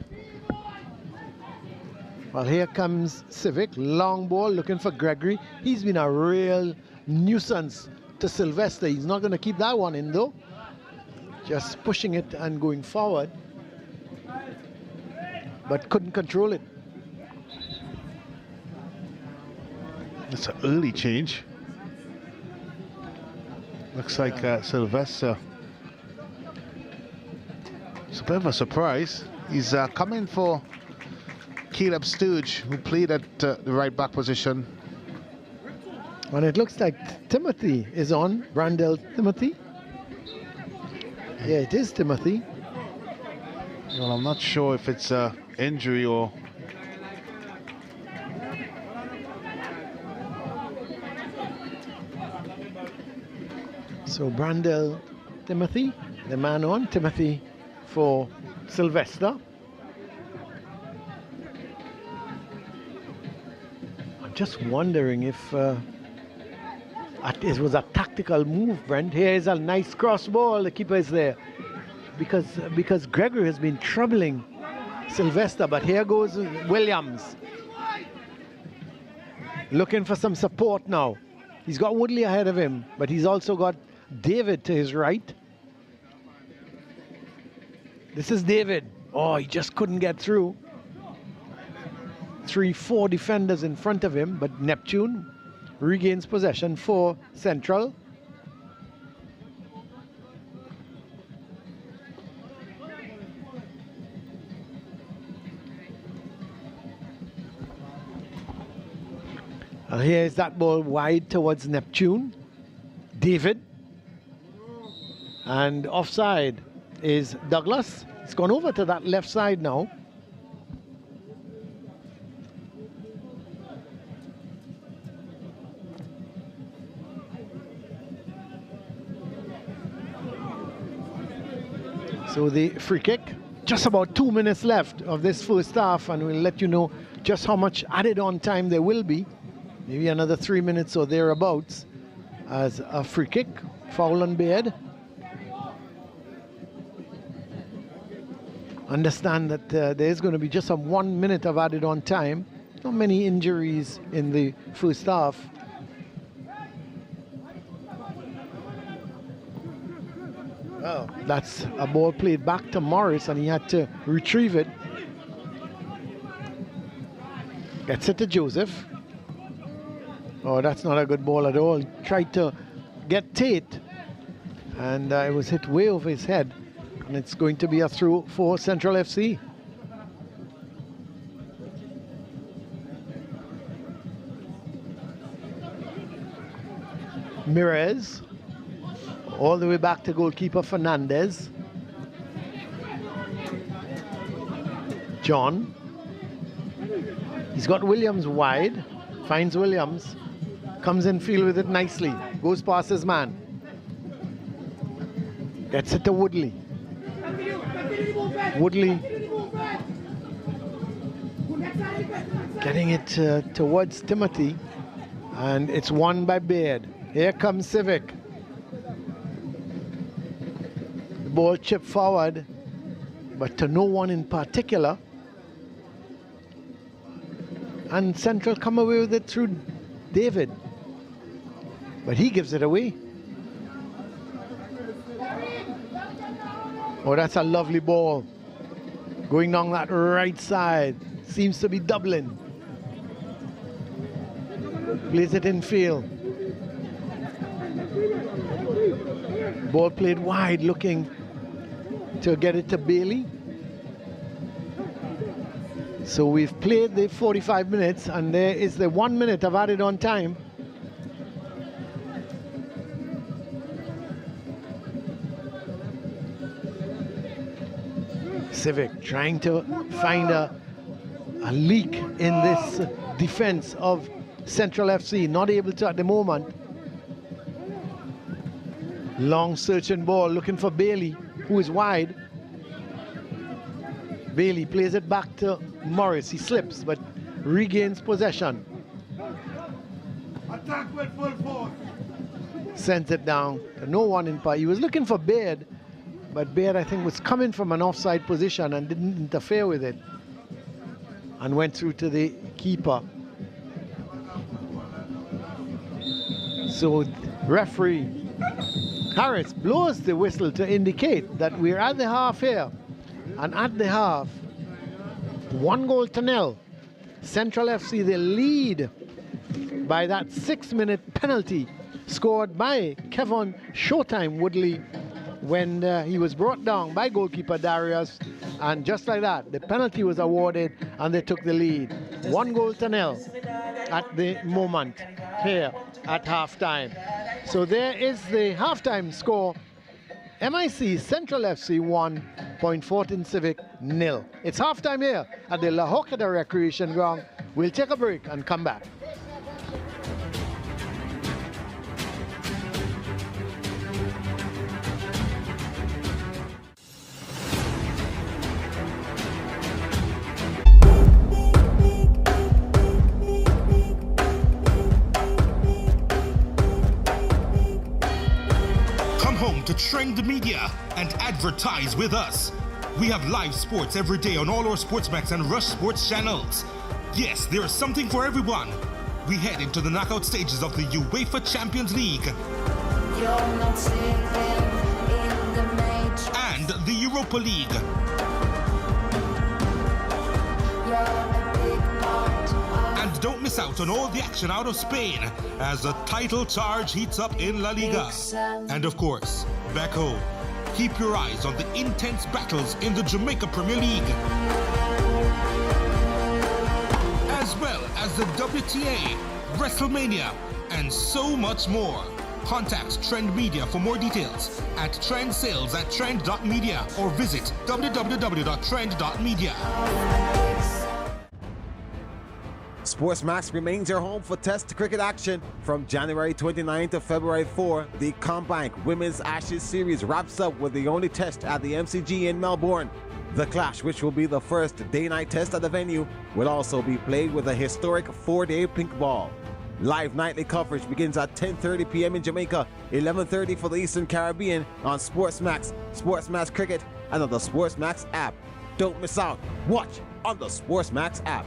Well, here comes Civic, long ball, looking for Gregory. He's been a real nuisance to Sylvester. He's not going to keep that one in though. Just pushing it and going forward. But couldn't control it. It's an early change. Looks like Sylvester. It's a bit of a surprise. He's coming for Caleb Sturge, who played at the right back position. And it looks like Timothy is on. Brandel Timothy. Yeah, it is Timothy. Well, I'm not sure if it's an injury or... So Brandel Timothy, the man on. Timothy for Sylvester. I'm just wondering if it was a tactical move, Brent. Here is a nice cross ball. The keeper is there because Gregory has been troubling Sylvester, but here goes Williams looking for some support now. He's got Woodley ahead of him, but he's also got David to his right. This is David. Oh, he just couldn't get through. 3-4 defenders in front of him, but Neptune regains possession for Central. Here is that ball wide towards Neptune. David. And offside is Douglas. It's gone over to that left side now. So the free kick, just about 2 minutes left of this first half, and we'll let you know just how much added on time there will be. Maybe another 3 minutes or thereabouts as a free kick, foul on Beard. Understand that there's going to be just a 1 minute of added on time. Not many injuries in the first half. Oh, that's a ball played back to Morris and he had to retrieve it. Gets it to Joseph. Oh, that's not a good ball at all. He tried to get Tate and it was hit way over his head. And it's going to be a through for Central FC. Mirez, all the way back to goalkeeper Fernandez. John. He's got Williams wide, finds Williams, comes in field with it nicely, goes past his man. Gets it to Woodley. Woodley getting it towards Timothy, and it's won by Baird. Here comes Civic. The ball chipped forward, but to no one in particular. And Central come away with it through David, but he gives it away. Oh, that's a lovely ball. Going down that right side. Seems to be doubling. Plays it in field. Ball played wide, looking to get it to Bailey. So we've played the 45 minutes and there is the 1 minute of added on time. Civic trying to find a leak in this defense of Central FC, not able to at the moment. Long searching ball looking for Bailey, who is wide. Bailey plays it back to Morris. He slips but regains possession. Attack with full force. Sends it down to no one in part. He was looking for Baird, but Baird I think was coming from an offside position and didn't interfere with it and went through to the keeper. So Referee Harris blows the whistle to indicate that we're at the half here. And at the half, 1-0. Central FC, they lead by that 6-minute penalty scored by Kevin Showtime Woodley when he was brought down by goalkeeper Darius, and just like that the penalty was awarded and they took the lead. 1-0 at the moment here at halftime. So there is the halftime score. MIC Central FC 1, Fortin Civic 0. It's halftime here at the La Hocada Recreation Ground. We'll take a break and come back. To Trend Media and advertise with us. We have live sports every day on all our SportsMax and Rush Sports channels. Yes, there is something for everyone. We head into the knockout stages of the UEFA Champions League and the Europa League. And don't miss out on all the action out of Spain as the title charge heats up in La Liga. And of course, back home, keep your eyes on the intense battles in the Jamaica Premier League, as well as the WTA, WrestleMania, and so much more. Contact Trend Media for more details at trendsales@trend.media or visit www.trend.media. SportsMax remains your home for Test cricket action. From January 29 to February 4, the Combank Women's Ashes Series wraps up with the only test at the MCG in Melbourne. The clash, which will be the first day-night test at the venue, will also be played with a historic 4-day pink ball. Live nightly coverage begins at 10:30 p.m. in Jamaica, 11:30 for the Eastern Caribbean on SportsMax, SportsMax Cricket, and on the SportsMax app. Don't miss out. Watch on the SportsMax app.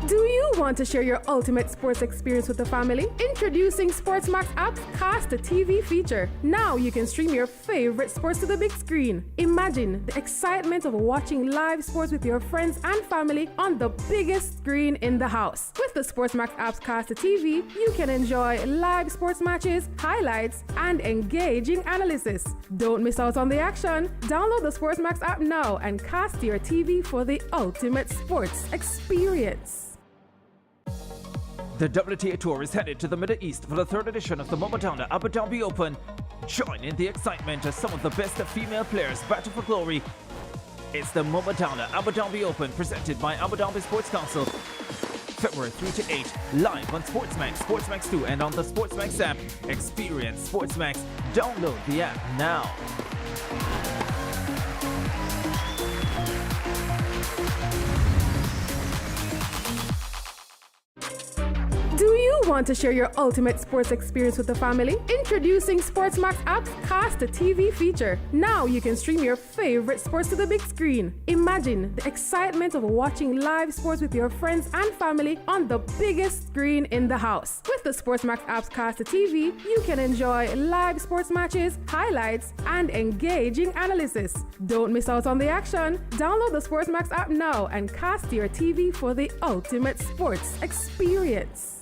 Do you want to share your ultimate sports experience with the family? Introducing SportsMax app's Cast the TV feature. Now you can stream your favorite sports to the big screen. Imagine the excitement of watching live sports with your friends and family on the biggest screen in the house. With the SportsMax app's Cast the TV, you can enjoy live sports matches, highlights, and engaging analysis. Don't miss out on the action. Download the SportsMax app now and cast your TV for the ultimate sports experience. The WTA Tour is headed to the Middle East for the third edition of the Momadana Abu Dhabi Open. Join in the excitement as some of the best female players battle for glory. It's the Momadana Abu Dhabi Open presented by Abu Dhabi Sports Council. February 3 to 8, live on SportsMax, SportsMax 2, and on the SportsMax app. Experience SportsMax. Download the app now. Do you want to share your ultimate sports experience with the family? Introducing SportsMax app's Cast the TV feature. Now you can stream your favorite sports to the big screen. Imagine the excitement of watching live sports with your friends and family on the biggest screen in the house. With the SportsMax app's Cast the TV, you can enjoy live sports matches, highlights, and engaging analysis. Don't miss out on the action. Download the SportsMax app now and cast your TV for the ultimate sports experience.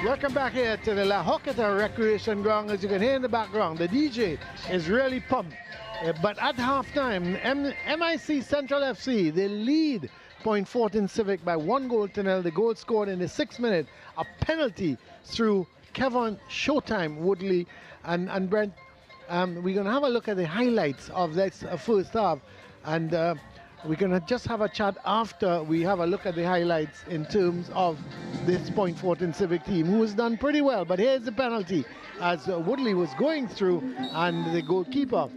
Welcome back here to the La Hocada Recreation Ground. As you can hear in the background, the DJ is really pumped. But at halftime, MIC Central FC, they lead Fortin Civic by 1-0. The goal scored in the 6th minute, a penalty through Kevin Showtime Woodley. And Brent, we're going to have a look at the highlights of this first half. And we're going to just have a chat after we have a look at the highlights in terms of this Fortin Civic team, who has done pretty well. But here's the penalty as Woodley was going through, and the goalkeeper,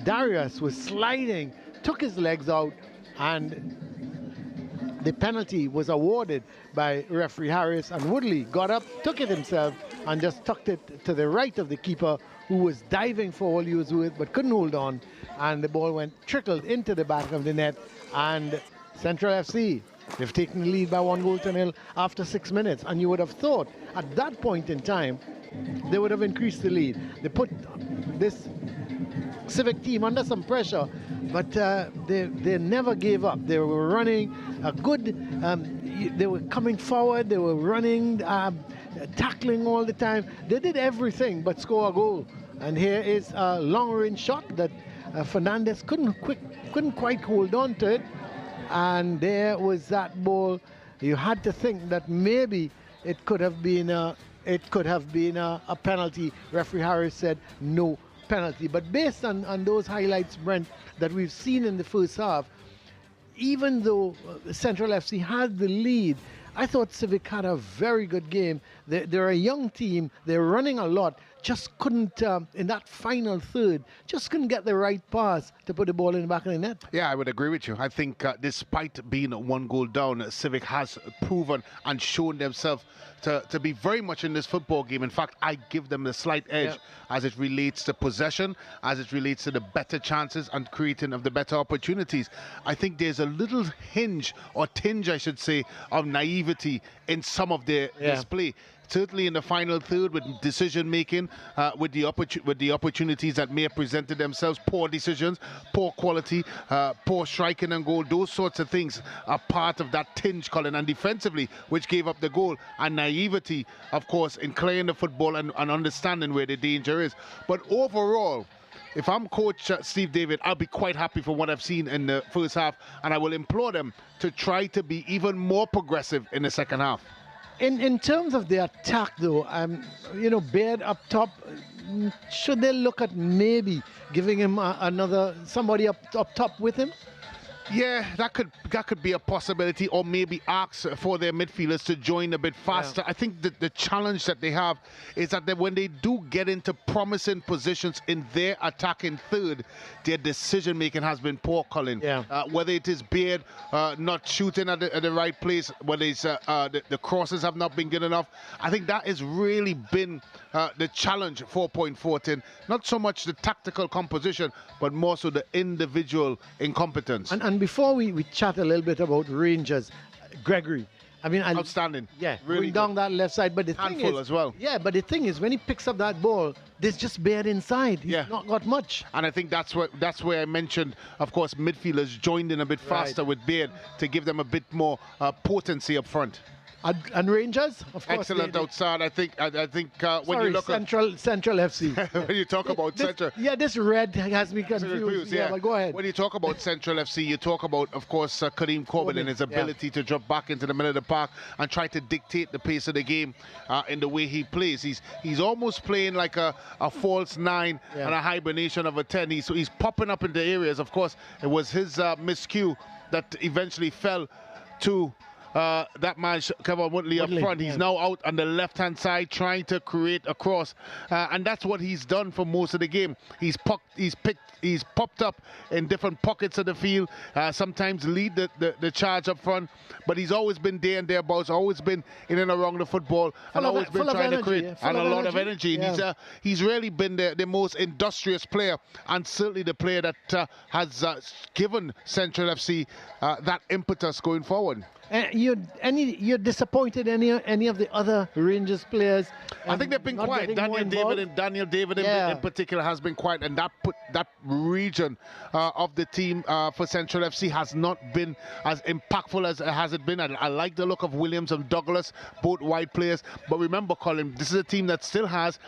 Darius, was sliding, took his legs out, and the penalty was awarded by referee Harris, and Woodley got up, took it himself, and just tucked it to the right of the keeper, who was diving for all he was with but couldn't hold on, and the ball trickled into the back of the net. And Central FC, they've taken the lead by 1-0 after 6 minutes, and you would have thought at that point in time they would have increased the lead. They put this Civic team under some pressure, but they never gave up. They were running a good, they were coming forward, they were running, tackling all the time. They did everything but score a goal. And here is a long-range shot that Fernandez couldn't quite hold on to it. And there was that ball. You had to think that maybe it could have been a penalty. Referee Harris said no penalty. But based on those highlights, Brent, that we've seen in the first half, even though Central FC had the lead, I thought Civic had a very good game. They're a young team. They're running a lot. Just couldn't, in that final third, just couldn't get the right pass to put the ball in the back of the net. Yeah, I would agree with you. I think despite being 1 goal down, Civic has proven and shown themselves to be very much in this football game. In fact, I give them the slight edge as it relates to possession, as it relates to the better chances and creating of the better opportunities. I think there's a little hinge, or tinge, I should say, of naivety in some of their display. Certainly in the final third, with decision making, with the opportunities that may have presented themselves, poor decisions, poor quality, poor striking and goal, those sorts of things are part of that tinge, Colin. And defensively, which gave up the goal, and naivety, of course, in clearing the football and understanding where the danger is. But overall, if I'm Coach Steve David, I'll be quite happy for what I've seen in the first half, and I will implore them to try to be even more progressive in the second half. In terms of the attack, though, Baird up top, should they look at maybe giving him somebody up top with him? Yeah, that could be a possibility, or maybe ask for their midfielders to join a bit faster. I think that the challenge that they have is that when they do get into promising positions in their attacking third, their decision making has been poor, Colin. Whether it is Beard not shooting at the right place, whether it's the crosses have not been good enough. I think that has really been the challenge for Point Fortin. Not so much the tactical composition, but more so the individual incompetence. And before we chat a little bit about Rangers, Gregory, I mean, outstanding. Yeah, really going down that left side. But the handful thing is, as well. Yeah, but the thing is, when he picks up that ball, there's just Baird inside. He's not got much. And I think that's where I mentioned, of course, midfielders joined in a bit faster with Baird to give them a bit more potency up front. And Rangers, of course, excellent outside. I think when you look at Central FC. when you talk about Central, this red has me confused. Yeah, but go ahead. When you talk about Central FC, you talk about, of course, Kareem Corbin and his ability to drop back into the middle of the park and try to dictate the pace of the game in the way he plays. He's almost playing like a false 9 and a hibernation of a 10. He's popping up in the areas. Of course, it was his miscue that eventually fell to that man, Kevin Woodley, up front. He's now out on the left-hand side trying to create a cross. And that's what he's done for most of the game. He's popped up in different pockets of the field, sometimes lead the charge up front, but he's always been there and thereabouts, always been in and around the football, and always been trying to create and a lot of energy. And he's really been the most industrious player, and certainly the player that has given Central FC that impetus going forward. You're disappointed any of the other Rangers players? I think they've been quiet. Daniel David in particular has been quiet, and that region of the team for Central FC has not been as impactful as has it been. I like the look of Williams and Douglas, both wide players. But remember, Colin, this is a team that still has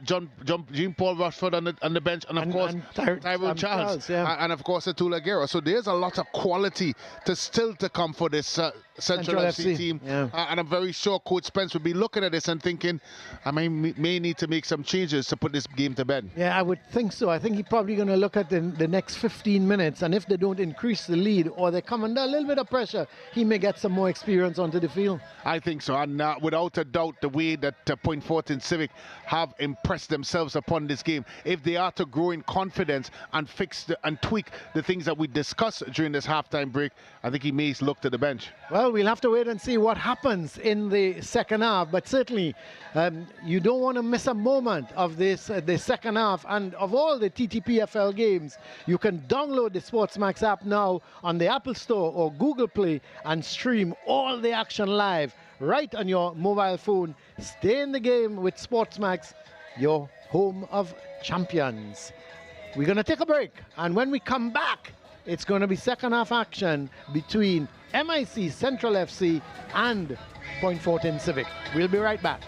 Jean-Paul Rushford on the bench, and of course Tyrone Charles, and of course Atula Guerra. So there's a lot of quality still to come for this Central Central FC team. Yeah. And I'm very sure Coach Spence would be looking at this and thinking, I may need to make some changes to put this game to bed. Yeah, I would think so. I think he's probably going to look at the next 15 minutes, and if they don't increase the lead or they come under a little bit of pressure, he may get some more experience onto the field. I think so, and without a doubt, the way that Fortin Civic have impressed themselves upon this game, if they are to grow in confidence and fix and tweak the things that we discussed during this halftime break, I think he may look to the bench. Well, we'll have to wait and see what happens in the second half, but certainly you don't want to miss a moment of this the second half. And of all the TTPFL games, you can download the SportsMax app now on the Apple Store or Google Play and stream all the action live right on your mobile phone. Stay in the game with SportsMax, your home of champions. We're going to take a break, and when we come back, it's going to be second half action between MIC Central FC and Fortin Civic. We'll be right back.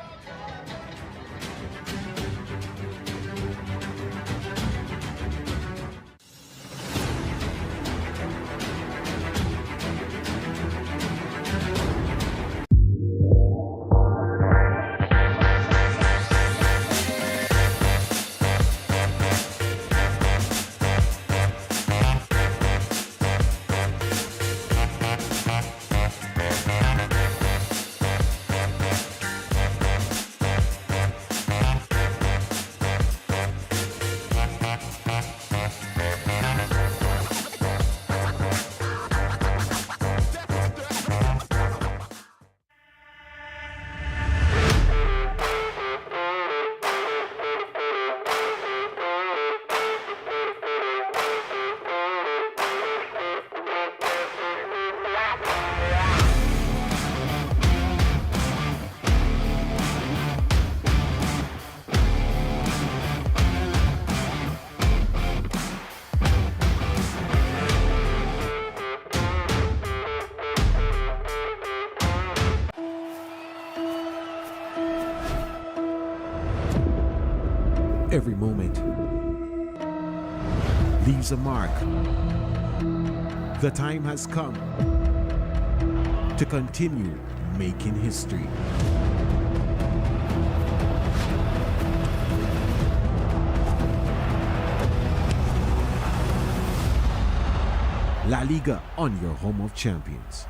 Every moment leaves a mark. The time has come to continue making history. La Liga on your home of champions.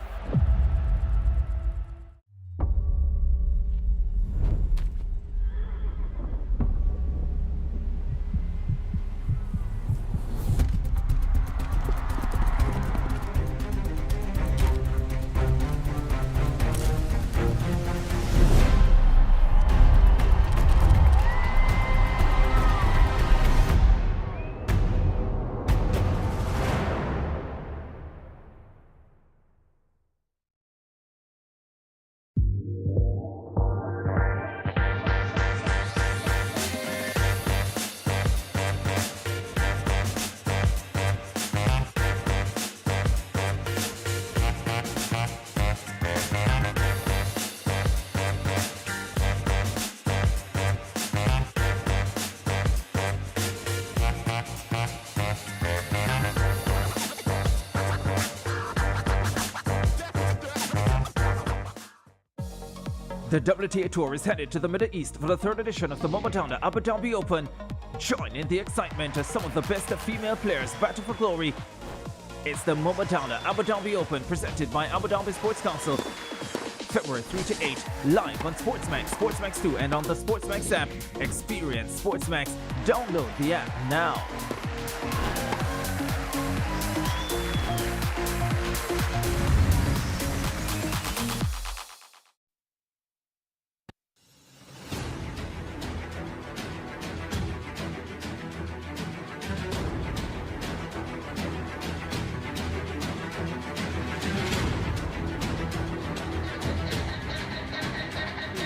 The WTA Tour is headed to the Middle East for the third edition of the Momadana Abu Dhabi Open. Join in the excitement as some of the best female players battle for glory. It's the Momadana Abu Dhabi Open presented by Abu Dhabi Sports Council. February 3 to 8, live on SportsMax, SportsMax 2 and on the SportsMax app. Experience SportsMax. Download the app now.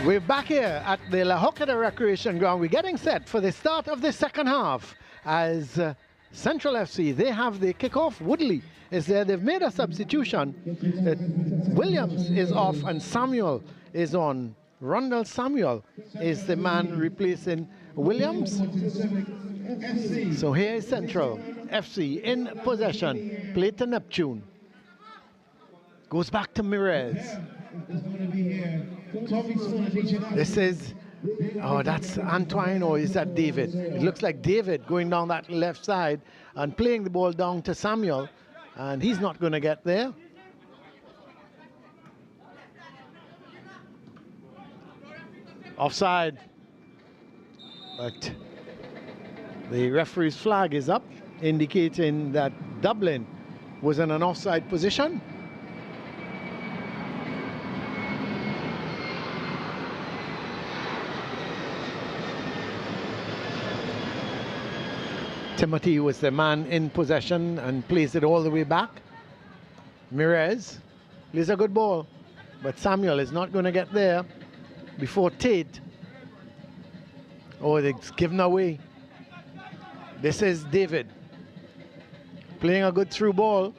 We're back here at the La Hocada Recreation Ground. We're getting set for the start of the second half as Central FC, they have the kickoff. Woodley is there. They've made a substitution. Williams is off and Samuel is on. Rondell Samuel is the man replacing Williams. So here is Central FC in possession. Play to Neptune. Goes back to Mirez. Is going to be here. Tommy Spoon and DJ This is, oh, that's Antoine, or is that David? It looks like David going down that left side and playing the ball down to Samuel, and he's not going to get there. Offside. But the referee's flag is up, indicating that Dublin was in an offside position. Timothy was the man in possession and plays it all the way back. Mirez plays a good ball, but Samuel is not going to get there before Tate. Oh, they're given away. This is David playing a good through ball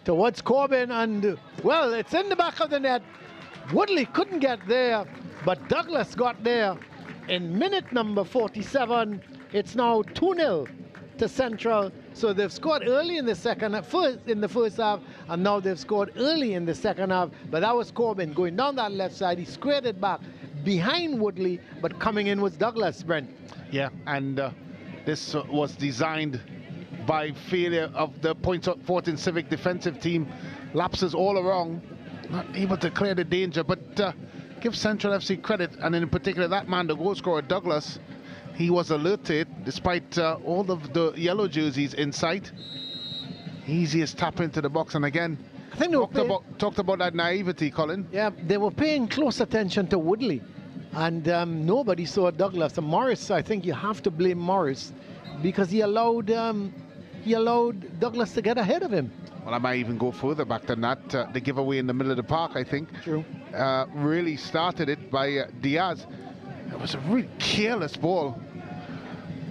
towards Corbin, and well, it's in the back of the net. Woodley couldn't get there, but Douglas got there in minute number 47. It's now 2-0 to Central. So they've scored early in the first half, and now they've scored early in the second half. But that was Corbin going down that left side. He squared it back behind Woodley, but coming in was Douglas, Brent. Yeah, and this was designed by failure of the Fortin Civic defensive team. Lapses all around, not able to clear the danger, but give Central FC credit, and in particular that man, the goal scorer, Douglas. He was alerted despite all of the yellow jerseys in sight. Easiest tap into the box, and again, I think they talked about that naivety, Colin. Yeah, they were paying close attention to Woodley, and nobody saw Douglas. And Morris, I think you have to blame Morris because he allowed Douglas to get ahead of him. Well, I might even go further back than that. The giveaway in the middle of the park, I think, True. Really started it by Diaz. It was a really careless ball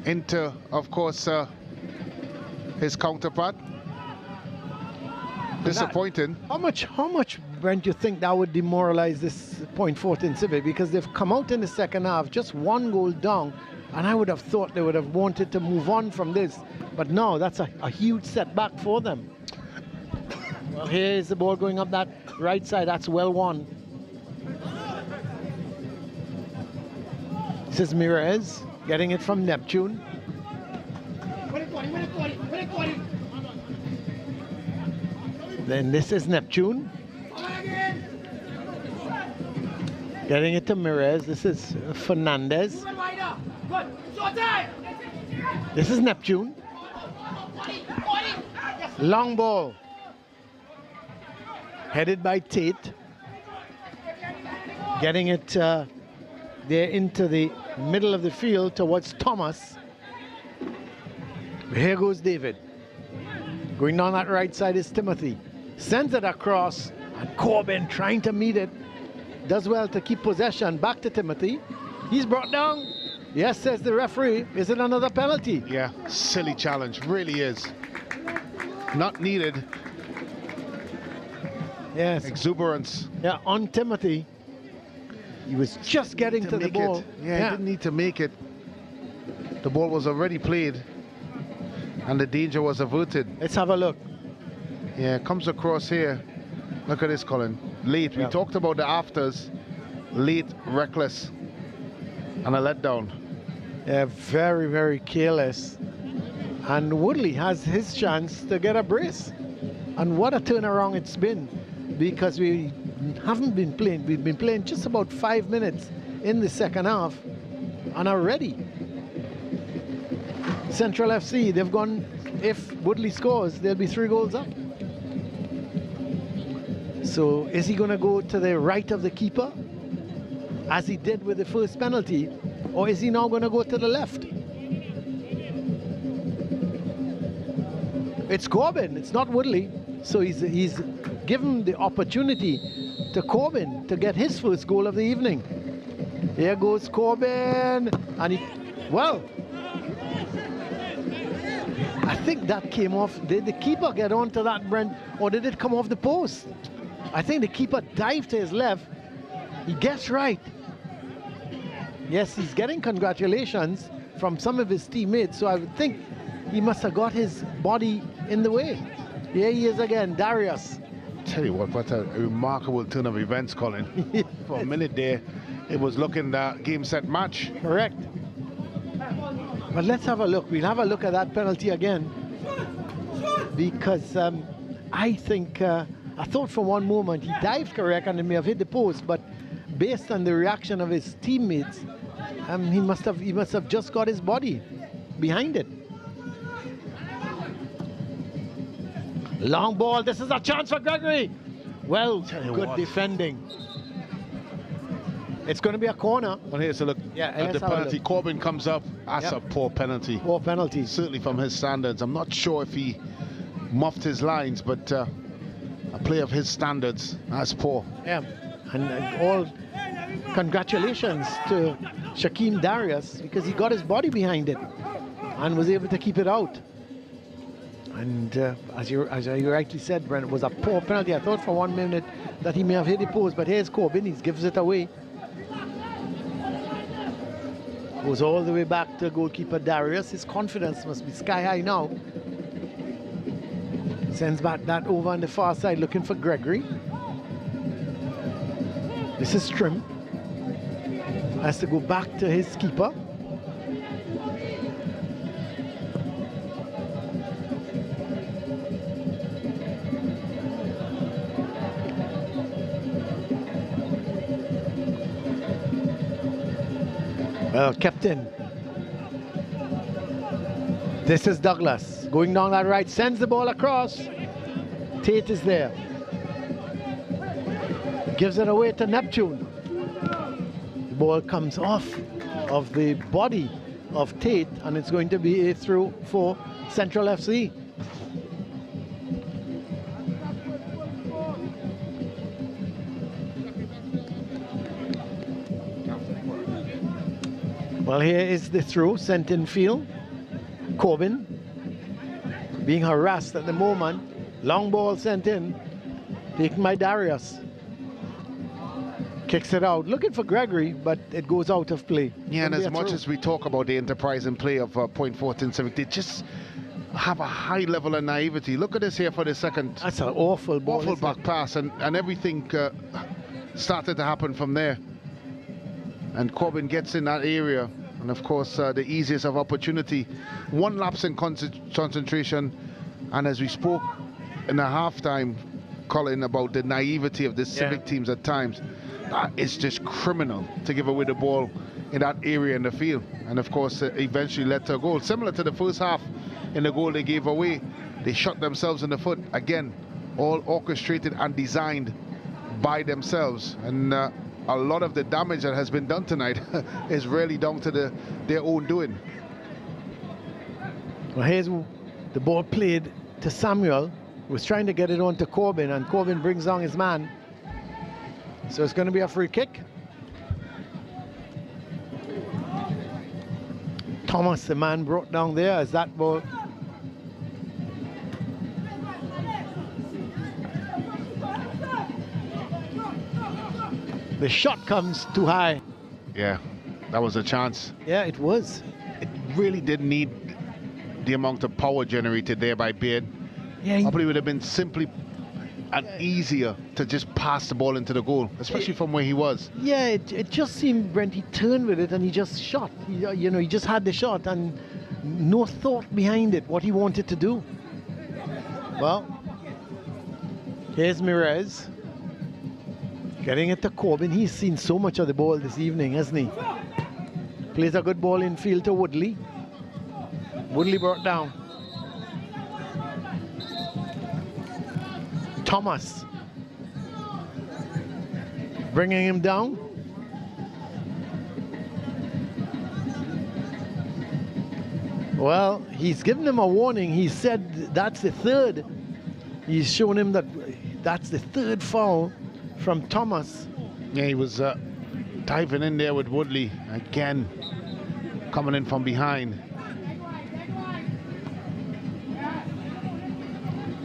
into, of course, his counterpart. Disappointing. How much, Brent, do you think that would demoralize this Fortin Civic? Because they've come out in the second half, just one goal down, and I would have thought they would have wanted to move on from this. But no, that's a huge setback for them. Well, here's the ball going up that right side. That's well won. This is Mirez getting it from Neptune. Then this is Neptune getting it to Mirez. This is Fernandez. This is Neptune. Long ball headed by Tate, getting it there into the middle of the field towards Thomas. Here goes David. Going down that right side is Timothy. Sends it across, and Corbin trying to meet it. Does well to keep possession. Back to Timothy. He's brought down. Yes, says the referee. Is it another penalty? Yeah, silly challenge. Really is. Not needed. Yes. Exuberance. Yeah, on Timothy. He was just getting to the ball. Yeah, he didn't need to make it. The ball was already played, and the danger was averted. Let's have a look. Yeah, comes across here. Look at this, Colin. Late. Yeah. We talked about the afters. Late, reckless, and a letdown. Yeah, very, very careless. And Woodley has his chance to get a brace. And what a turnaround it's been, because we haven't been playing. We've been playing just about 5 minutes in the second half, and already Central FC, they've gone, if Woodley scores, they'll be 3 goals up. So is he going to go to the right of the keeper, as he did with the first penalty, or is he now going to go to the left? It's Corbin, it's not Woodley. So he's given the opportunity to Corbin to get his first goal of the evening. Here goes Corbin, and well, I think that came off. Did the keeper get onto that, Brent, or did it come off the post? I think the keeper dived to his left. He gets right. Yes, he's getting congratulations from some of his teammates, so I would think he must have got his body in the way. Here he is again, Darius. tell you what a remarkable turn of events, Colin. For a minute there, it was looking game, set, match. Correct. But let's have a look. We'll have a look at that penalty again. Because I think, I thought for one moment he dived correct and he may have hit the post, but based on the reaction of his teammates, he must have just got his body behind it. Long ball, this is a chance for Gregory. Well, good defending. It's going to be a corner. Well, here's a look at the penalty. Corbin comes up. That's a poor penalty. Poor penalty. Certainly from his standards. I'm not sure if he muffed his lines, but a play of his standards, that's poor. Yeah, and all congratulations to Shaquem Darius, because he got his body behind it and was able to keep it out. And as you rightly said, Brent, it was a poor penalty. I thought for 1 minute that he may have hit the post, but here's Corbin, he gives it away. Goes all the way back to goalkeeper Darius. His confidence must be sky high now. Sends back that over on the far side, looking for Gregory. This is Trim. Has to go back to his keeper. Well, captain. This is Douglas going down that right, sends the ball across. Tate is there. Gives it away to Neptune. The ball comes off of the body of Tate, and it's going to be a throw for Central FC. Well, here is the throw sent in field. Corbin being harassed at the moment. Long ball sent in, taken by Darius. Kicks it out, looking for Gregory, but it goes out of play. Yeah, and as much as we talk about the enterprise and play of Fortin Civic, they just have a high level of naivety. Look at this here for the second. That's an awful ball. Awful back pass, and everything started to happen from there. And Corbin gets in that area, and of course the easiest of opportunity. One lapse in concentration, and as we spoke in the halftime, Colin, about the naivety of the Civic teams at times, it's just criminal to give away the ball in that area in the field. And of course it eventually led to a goal. Similar to the first half in the goal they gave away, they shot themselves in the foot. Again, all orchestrated and designed by themselves. And a lot of the damage that has been done tonight is really down to their own doing. Well, here's the ball played to Samuel, who was trying to get it on to Corbin, and Corbin brings down his man. So it's going to be a free kick. Thomas, the man brought down there, as that ball. The shot comes too high. Yeah, that was a chance. Yeah, it was. It really didn't need the amount of power generated there by Beard. Yeah, probably would have been simply and easier to just pass the ball into the goal, especially from where he was. Yeah, it just seemed, Brent, he turned with it and he just shot. You know, he just had the shot and no thought behind it, what he wanted to do. Well, here's Mirez. Getting it to Corbin. He's seen so much of the ball this evening, hasn't he? Plays a good ball in field to Woodley. Woodley brought down. Thomas. Bringing him down. Well, he's given him a warning. He said that's the third. He's shown him that that's the third foul from Thomas. Yeah, he was diving in there with Woodley again, coming in from behind.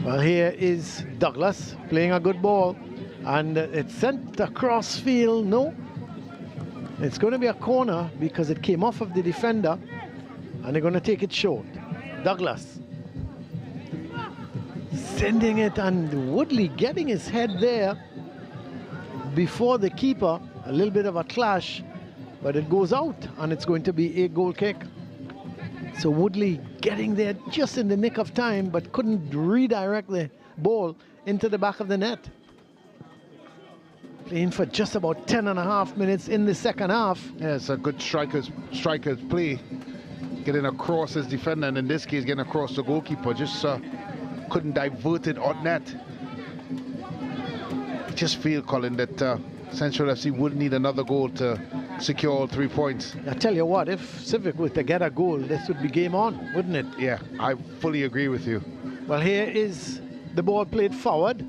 Well, here is Douglas playing a good ball, and it's sent across field. No, it's going to be a corner because it came off of the defender, and they're going to take it short. Douglas Sending it, and Woodley getting his head there before the keeper. A little bit of a clash, but it goes out, and it's going to be a goal kick. So Woodley getting there just in the nick of time, but couldn't redirect the ball into the back of the net. Playing for just about 10.5 minutes in the second half. Yeah, it's a good striker's play. Getting across his defender, and in this case, getting across the goalkeeper. Just couldn't divert it on net. I just feel, Colin, that Central FC would need another goal to secure all 3 points. I tell you what, if Civic were to get a goal, this would be game on, wouldn't it? Yeah, I fully agree with you. Well, here is the ball played forward.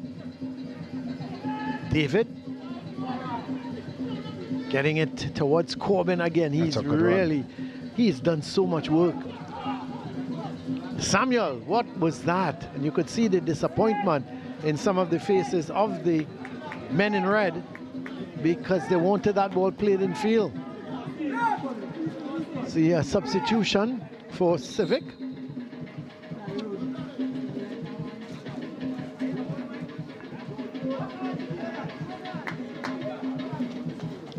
David getting it towards Corbin again. He's done so much work. Samuel, what was that? And you could see the disappointment in some of the faces of the men in red because they wanted that ball played in field. See a substitution for Civic.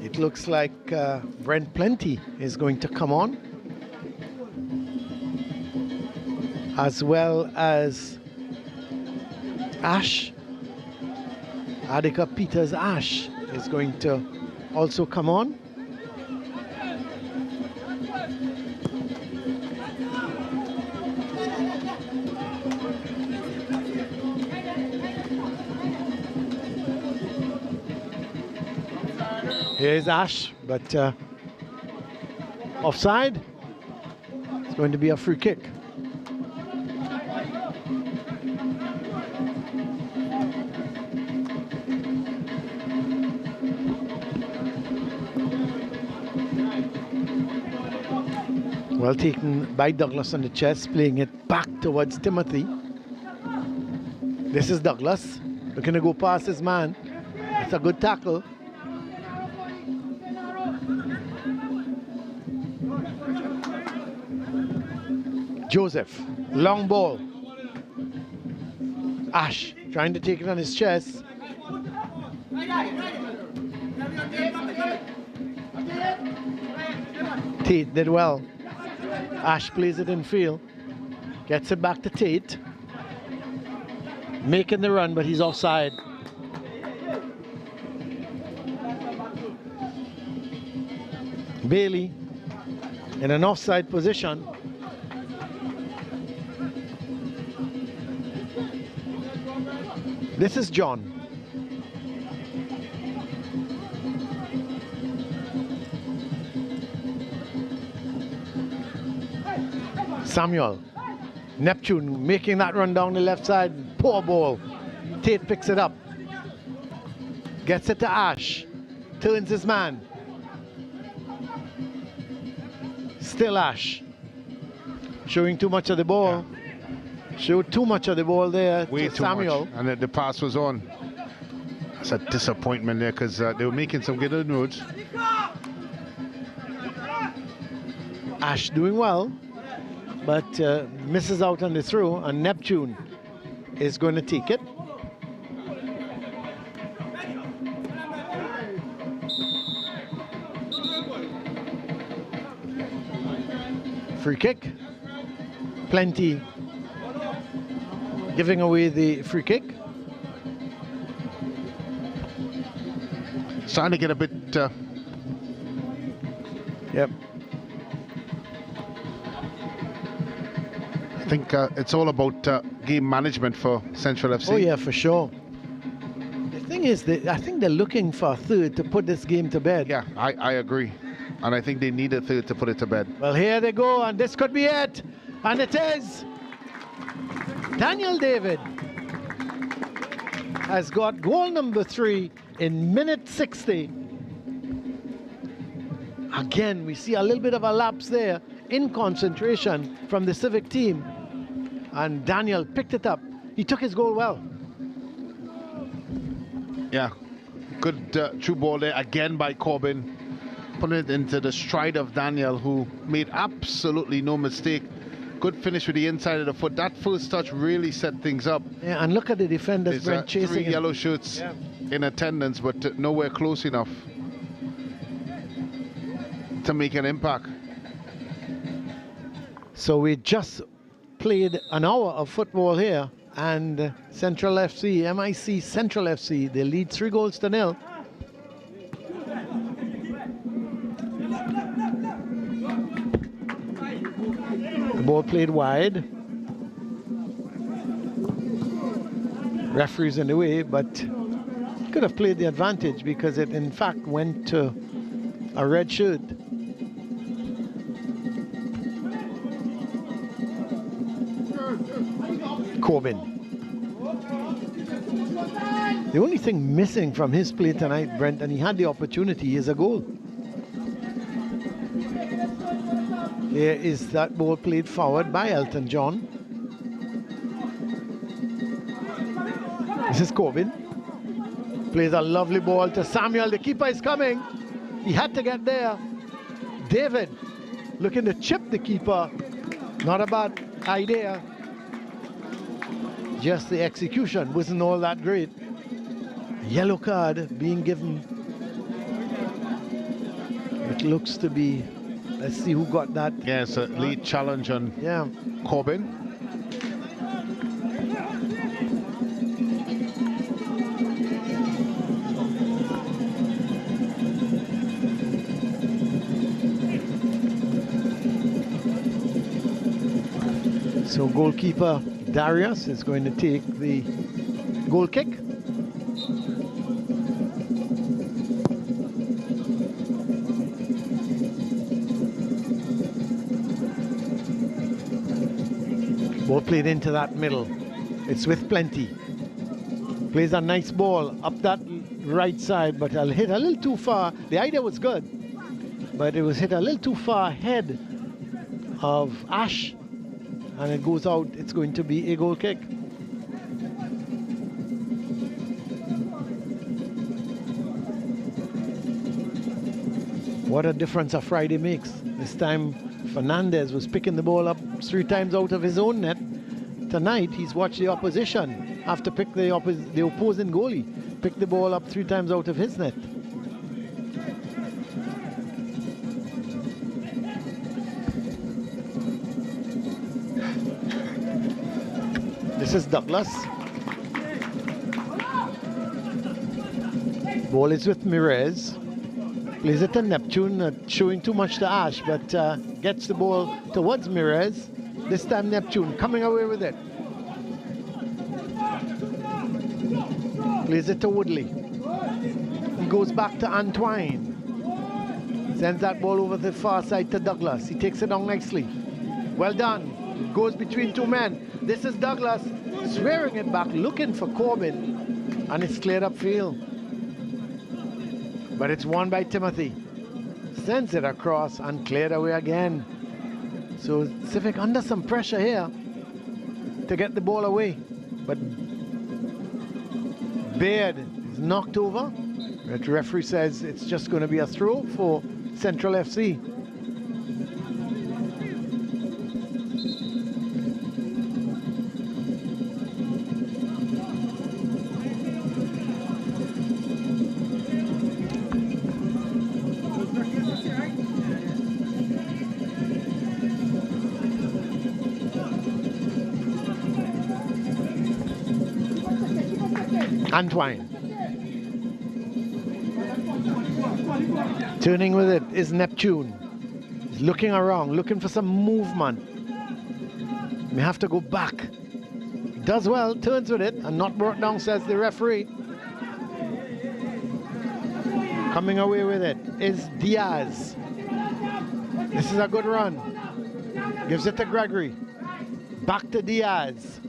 It looks like Brent Plenty is going to come on, as well as Ash. Adika Peters Ash is going to also come on. Here's Ash, but offside. It's going to be a free kick. Well taken by Douglas on the chest, playing it back towards Timothy. This is Douglas, looking to go past his man. It's a good tackle. Joseph, long ball. Ash trying to take it on his chest. Tate did well. Ash plays it in field, gets it back to Tate, making the run, but he's offside. Bailey in an offside position. This is John. Samuel. Neptune making that run down the left side. Poor ball. Tate picks it up. Gets it to Ash. Turns his man. Still Ash. Showing too much of the ball. Yeah. Showed too much of the ball there. Way to too Samuel. much. And the pass was on. That's a disappointment there because they were making some good inroads. Ash doing well, but misses out on the throw, and Neptune is going to take it. Free kick. Plenty giving away the free kick. Starting to get a bit... Yep. I think it's all about game management for Central FC. Oh yeah, for sure. The thing is that I think they're looking for a third to put this game to bed. Yeah, I agree. And I think they need a third to put it to bed. Well, here they go, and this could be it. And it is. Daniel David has got goal number 3 in minute 60. Again, we see a little bit of a lapse there in concentration from the Civic team. And Daniel picked it up. He took his goal well. Yeah, good through ball there again by Corbin. Putting it into the stride of Daniel, who made absolutely no mistake good finish with the inside of the foot. That first touch really set things up. Yeah, and look at the defenders, Brent, chasing 3 him. yellow shirts in attendance, but nowhere close enough to make an impact. So we just played an hour of football here, and Central FC, MIC Central FC, they lead 3-0. The ball played wide. Referee's in the way, but could have played the advantage because it in fact went to a red shirt. Corbin. The only thing missing from his play tonight, Brent, and he had the opportunity, is a goal. Here is that ball played forward by Elton John. This is Corbin. Plays a lovely ball to Samuel. The keeper is coming. He had to get there. David looking to chip the keeper. Not a bad idea. Just the execution wasn't all that great. Yellow card being given. It looks to be, let's see who got that. Yeah, it's a lead challenge on Corbin. So goalkeeper Darius is going to take the goal kick. Ball played into that middle. It's with Plenty. Plays a nice ball up that right side, but I'll hit a little too far. The idea was good, but it was hit a little too far ahead of Ash, and it goes out. It's going to be a goal kick. What a difference a Friday makes. This time Fernandez was picking the ball up 3 times out of his own net. Tonight he's watched the opposition have to pick the opposing goalie, pick the ball up 3 times out of his net. This is Douglas. Ball is with Mirez. Plays it to Neptune, showing too much to Ash, but gets the ball towards Mirez. This time Neptune coming away with it. Plays it to Woodley. He goes back to Antoine. Sends that ball over the far side to Douglas. He takes it on nicely. Well done. Goes between 2 men. This is Douglas swearing it back, looking for Corbin, and it's cleared up field. But it's won by Timothy. Sends it across and cleared away again. So Civic under some pressure here to get the ball away. But Baird is knocked over. The referee says it's just going to be a throw for Central FC. Antoine. Turning with it is Neptune. He's looking around, looking for some movement. May have to go back. Does well, turns with it, and not brought down, says the referee. Coming away with it is Diaz. This is a good run. Gives it to Gregory. Back to Diaz.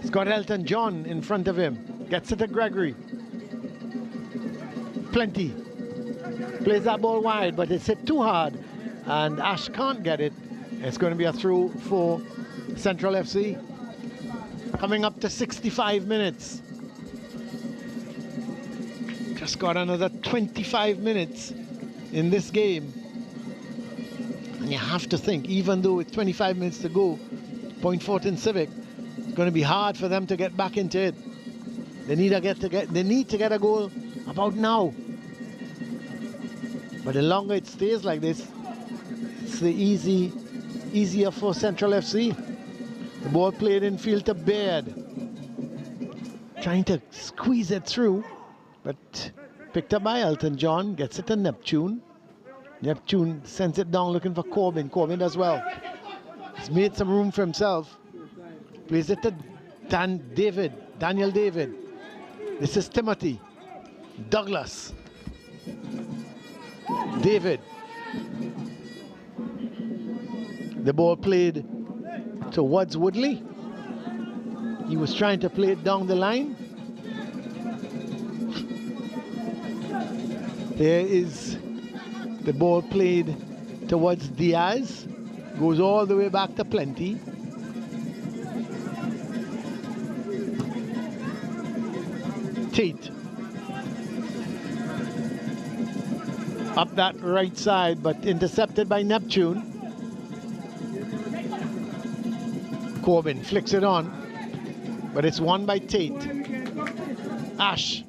He's got Elton John in front of him. Gets it to Gregory. Plenty. Plays that ball wide, but it's hit too hard. And Ash can't get it. It's going to be a throw for Central FC. Coming up to 65 minutes. Just got another 25 minutes in this game. And you have to think, even though it's 25 minutes to go, Point Fortin Civic, it's going to be hard for them to get back into it. They need to get a goal about now. But the longer it stays like this, it's easier for Central FC. The ball played in field to Baird. Trying to squeeze it through, but picked up by Elton John, gets it to Neptune. Neptune sends it down looking for Corbin. Corbin does well. He's made some room for himself. Plays it to Daniel David. This is Timothy. Douglas. David. The ball played towards Woodley. He was trying to play it down the line. There is the ball played towards Diaz. Goes all the way back to Plenty. Tate. Up that right side, but intercepted by Neptune. Corbin flicks it on, but it's won by Tate. Ash.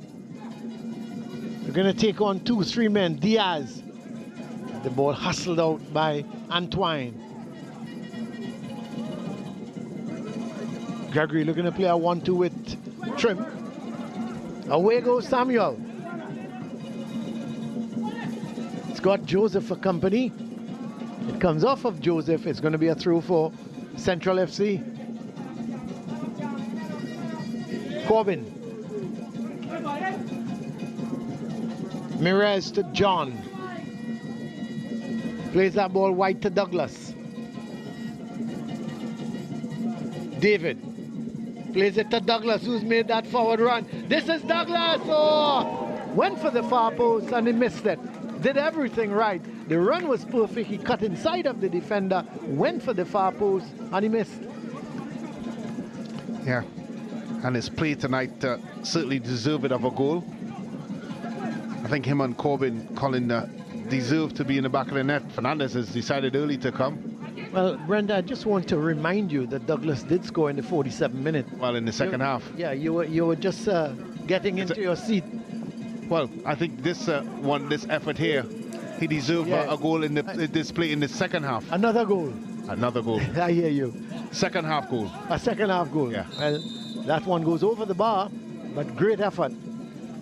They're going to take on 2-3 men. Diaz. The ball hustled out by Antoine. Gregory looking to play a 1-2 with Trim. Away goes Samuel. It's got Joseph for company. It comes off of Joseph. It's going to be a throw for Central FC. Corbin. Mirez to John. Plays that ball wide to Douglas. David. Plays it to Douglas, who's made that forward run. This is Douglas! Oh! Went for the far post and he missed it. Did everything right. The run was perfect. He cut inside of the defender, went for the far post, and he missed. Yeah, and his play tonight certainly deserved of a goal. I think him and Colin deserve to be in the back of the net. Fernandez has decided early to come. Well, Brenda, I just want to remind you that Douglas did score in the 47th minute. Well, in the second half. Yeah, you were just getting into your seat. Well, I think this effort here, he deserved a goal in this play in the second half. Another goal. Another goal. I hear you. Second half goal. A second half goal. Yeah. Well, that one goes over the bar, but great effort.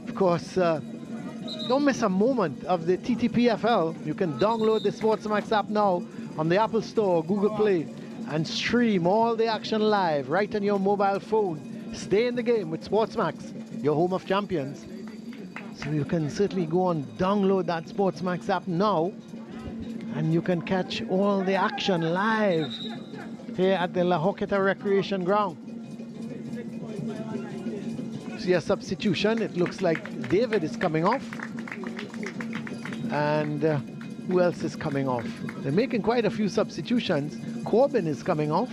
Of course, don't miss a moment of the TTPFL. You can download the SportsMax app now on the Apple Store, Google Play, and stream all the action live right on your mobile phone. Stay in the game with SportsMax, your home of champions. So you can certainly go and download that SportsMax app now, and you can catch all the action live here at the La Joqueta Recreation Ground. See a substitution. It looks like David is coming off. And who else is coming off? They're making quite a few substitutions. Corbin is coming off.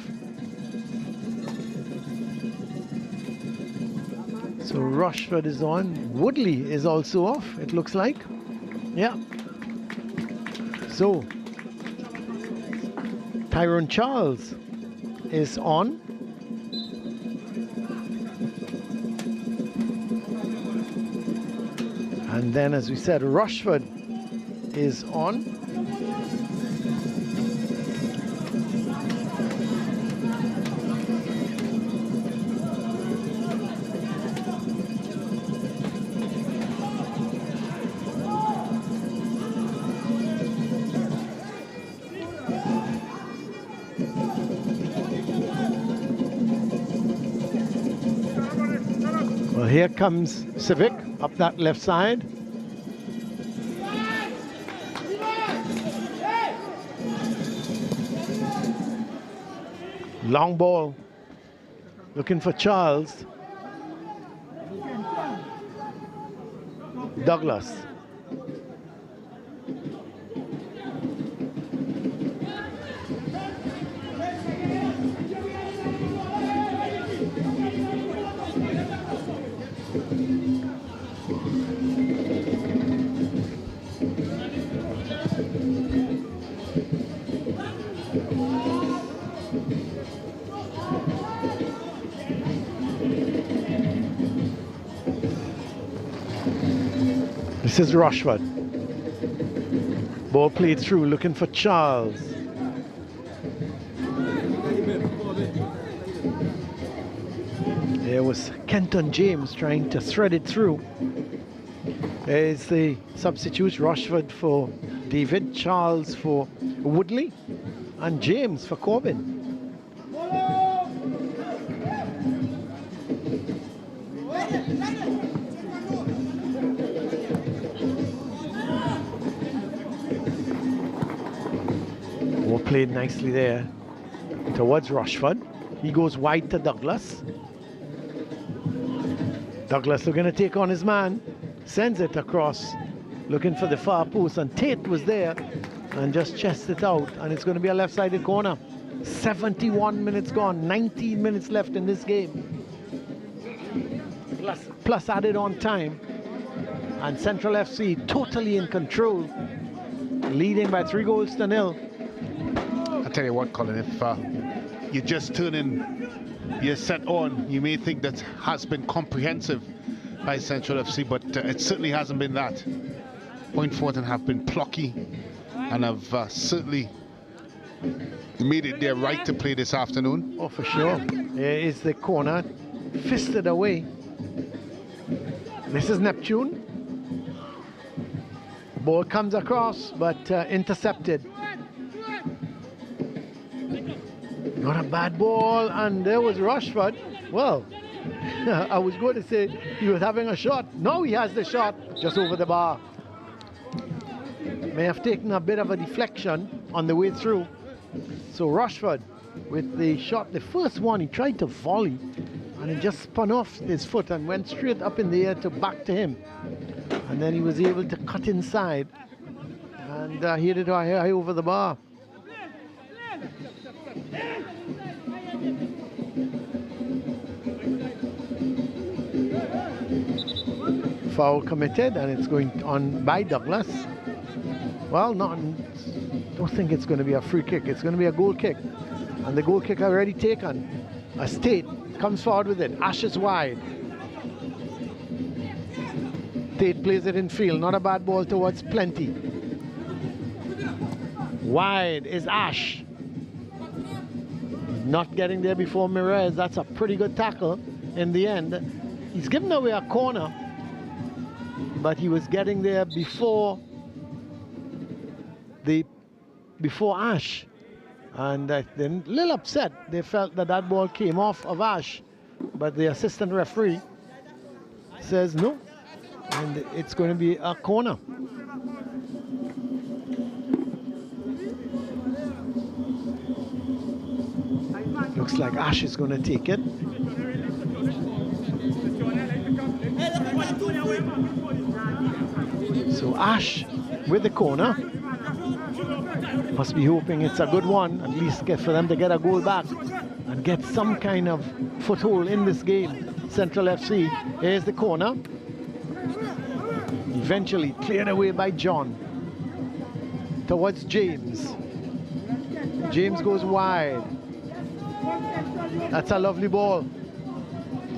So Rushford is on. Woodley is also off, it looks like. Yeah. So Tyrone Charles is on. And then, as we said, Rushford is on. Well, here comes Civic up that left side. Long ball, looking for Charles. Douglas. This is Rushford. Ball played through, looking for Charles. There was Kenton James trying to thread it through. There's the substitutes, Rushford for David, Charles for Woodley, and James for Corbin. Ball played nicely there towards Rushford. He goes wide to Douglas. Douglas looking to take on his man, sends it across, looking for the far post, and Tate was there and just chests it out, and it's going to be a left-sided corner. 71 minutes gone, 19 minutes left in this game. Plus added on time, and Central FC totally in control, leading by 3-0. I tell you what, Colin, if you just turn in your set on, you may think that has been comprehensive by Central FC, but it certainly hasn't been that. Point Fortin have been plucky and have certainly made it their right to play this afternoon. Oh, for sure. Here is the corner, fisted away. This is Neptune. Ball comes across, but intercepted. Not a bad ball, and there was Rushford. Well, I was going to say he was having a shot. Now he has the shot just over the bar. May have taken a bit of a deflection on the way through. So Rushford with the shot, the first one, he tried to volley, and it just spun off his foot and went straight up in the air to back to him. And then he was able to cut inside and hit it high over the bar. Foul committed, and it's going on by Douglas. Well, don't think it's going to be a free kick. It's going to be a goal kick, and the goal kick already taken. A Tate comes forward with it. Ash is wide. Tate plays it in field. Not a bad ball towards Plenty. Wide is Ash. Not getting there before Mirez. That's a pretty good tackle in the end. He's given away a corner, but he was getting there before Ash, and they're a little upset. They felt that that ball came off of Ash, but the assistant referee says no, and it's going to be a corner. Looks like Ash is going to take it. So Ash with the corner. Must be hoping it's a good one, at least for them to get a goal back and get some kind of foothold in this game. Central FC, here's the corner. Eventually cleared away by John. Towards James. James goes wide. That's a lovely ball.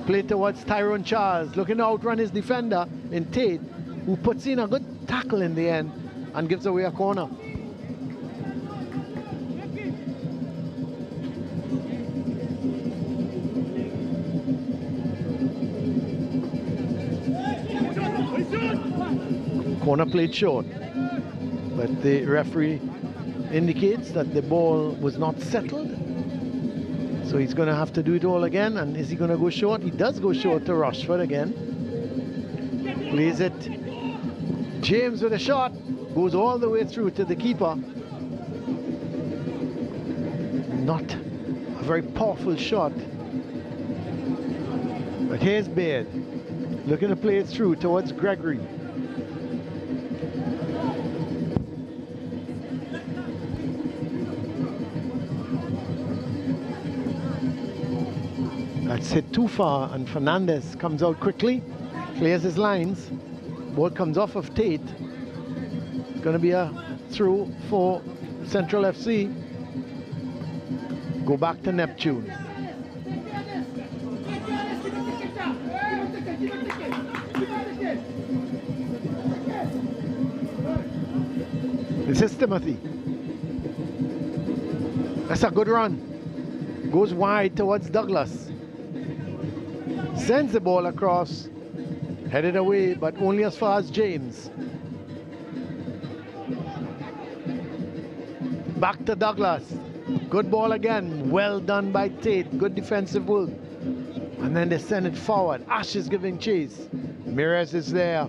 Played towards Tyrone Charles, looking to outrun his defender in Tate, who puts in a good tackle in the end and gives away a corner. Corner played short, but the referee indicates that the ball was not settled, so he's going to have to do it all again. And is he going to go short? He does go short to Rushford again. Plays it. James with a shot, goes all the way through to the keeper. Not a very powerful shot, but here's Baird looking to play it through towards Gregory. That's hit too far, and Fernandez comes out quickly, clears his lines. Ball comes off of Tate. It's going to be a through for Central FC. Go back to Neptune. This is Timothy. That's a good run. Goes wide towards Douglas. Sends the ball across. Headed away, but only as far as James. Back to Douglas. Good ball again. Well done by Tate. Good defensive work. And then they send it forward. Ash is giving chase. Mirez is there.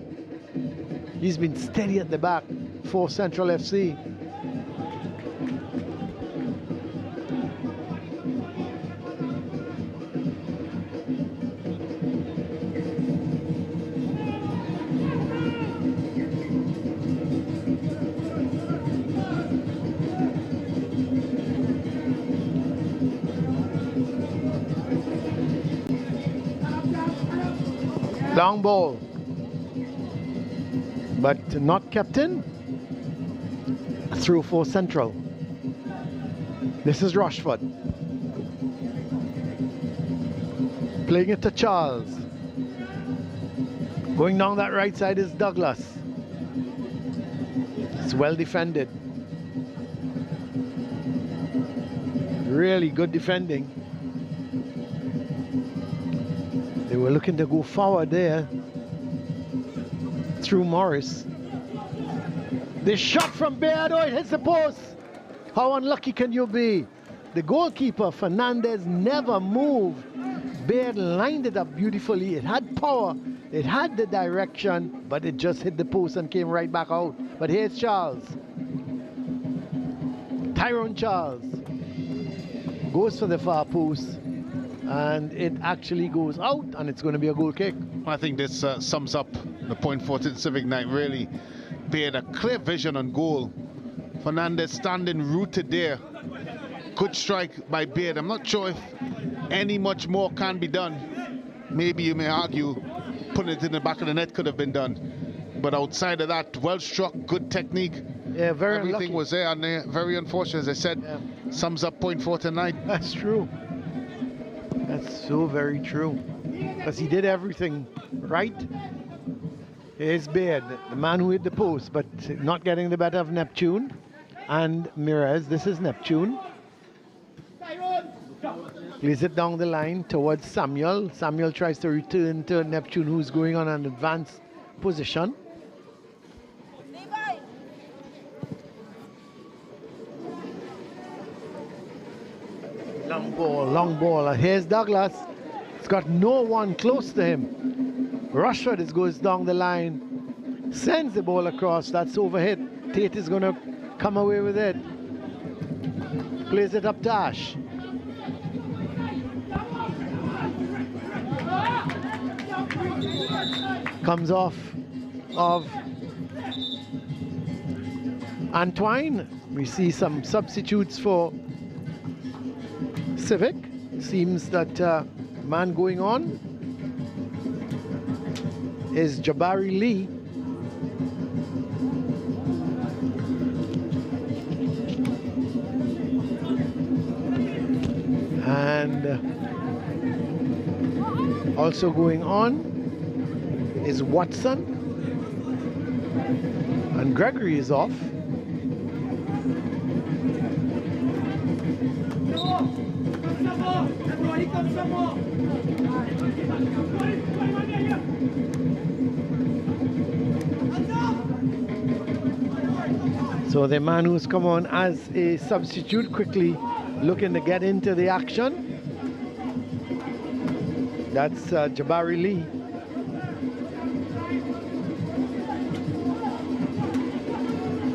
He's been steady at the back for Central FC. Long ball, but not kept in. Through for Central. This is Rushford. Playing it to Charles. Going down that right side is Douglas. It's well defended. Really good defending. They were looking to go forward there through Morris. The shot from Beard, it hits the post. How unlucky can you be? The goalkeeper, Fernandez, never moved. Beard lined it up beautifully. It had power, it had the direction, but it just hit the post and came right back out. But here's Charles. Tyrone Charles goes for the far post. And it actually goes out, and it's going to be a goal kick. I think this sums up the Point Fortin Civic night. Really, Beard a clear vision on goal. Fernandez standing rooted there. Good strike by Beard. I'm not sure if any much more can be done. Maybe you may argue putting it in the back of the net could have been done. But outside of that, well struck, good technique. Yeah, very Everything unlucky. was there, and very unfortunate, as I said. Yeah. Sums up Point Fortin night. That's true. That's so very true, because he did everything right. Here's Beard, the man who hit the post, but not getting the better of Neptune and Mirez. This is Neptune. Plays it down the line towards Samuel. Samuel tries to return to Neptune, who's going on an advanced position. Long ball. Here's Douglas. It's got no one close to him. Rushford goes down the line, sends the ball across. That's overhit. Tate is going to come away with it. Plays it up to Ash. Comes off of Antoine. We see some substitutes for Civic. Seems that man going on is Jabari Lee. And also going on is Watson. And Gregory is off. So the man who's come on as a substitute, quickly looking to get into the action. That's Jabari Lee.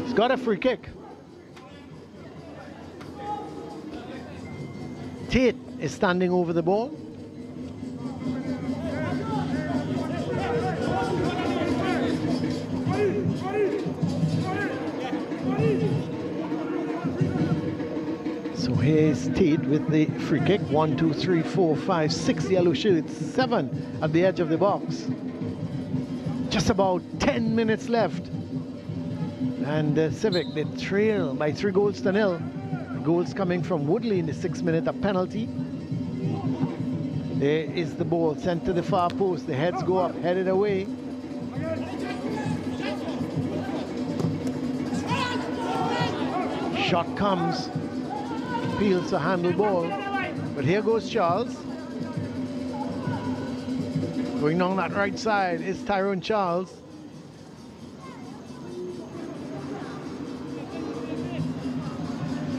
He's got a free kick. Tate is standing over the ball. So here's Tate with the free kick. 1, 2, 3, 4, 5, 6 yellow shirts, 7 at the edge of the box. Just about 10 minutes left. And Civic, they trail by 3 goals to 0. Goals coming from Woodley in the 6th minute, a penalty. There is the ball sent to the far post. The heads go up, headed away. Shot comes. Peels a handle ball. But here goes Charles. Going down that right side is Tyrone Charles.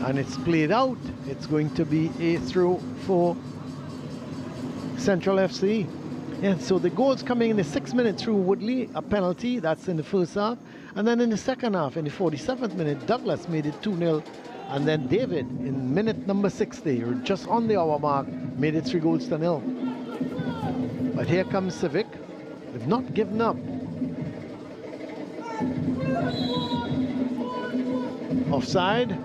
And it's played out. It's going to be a throw for Central FC. Yeah, so the goals coming in the 6th minute through Woodley, a penalty, that's in the first half. And then in the second half, in the 47th minute, Douglas made it 2-0. And then David, in minute number 60, or just on the hour mark, made it 3-0. But here comes Civic. They've not given up. Offside.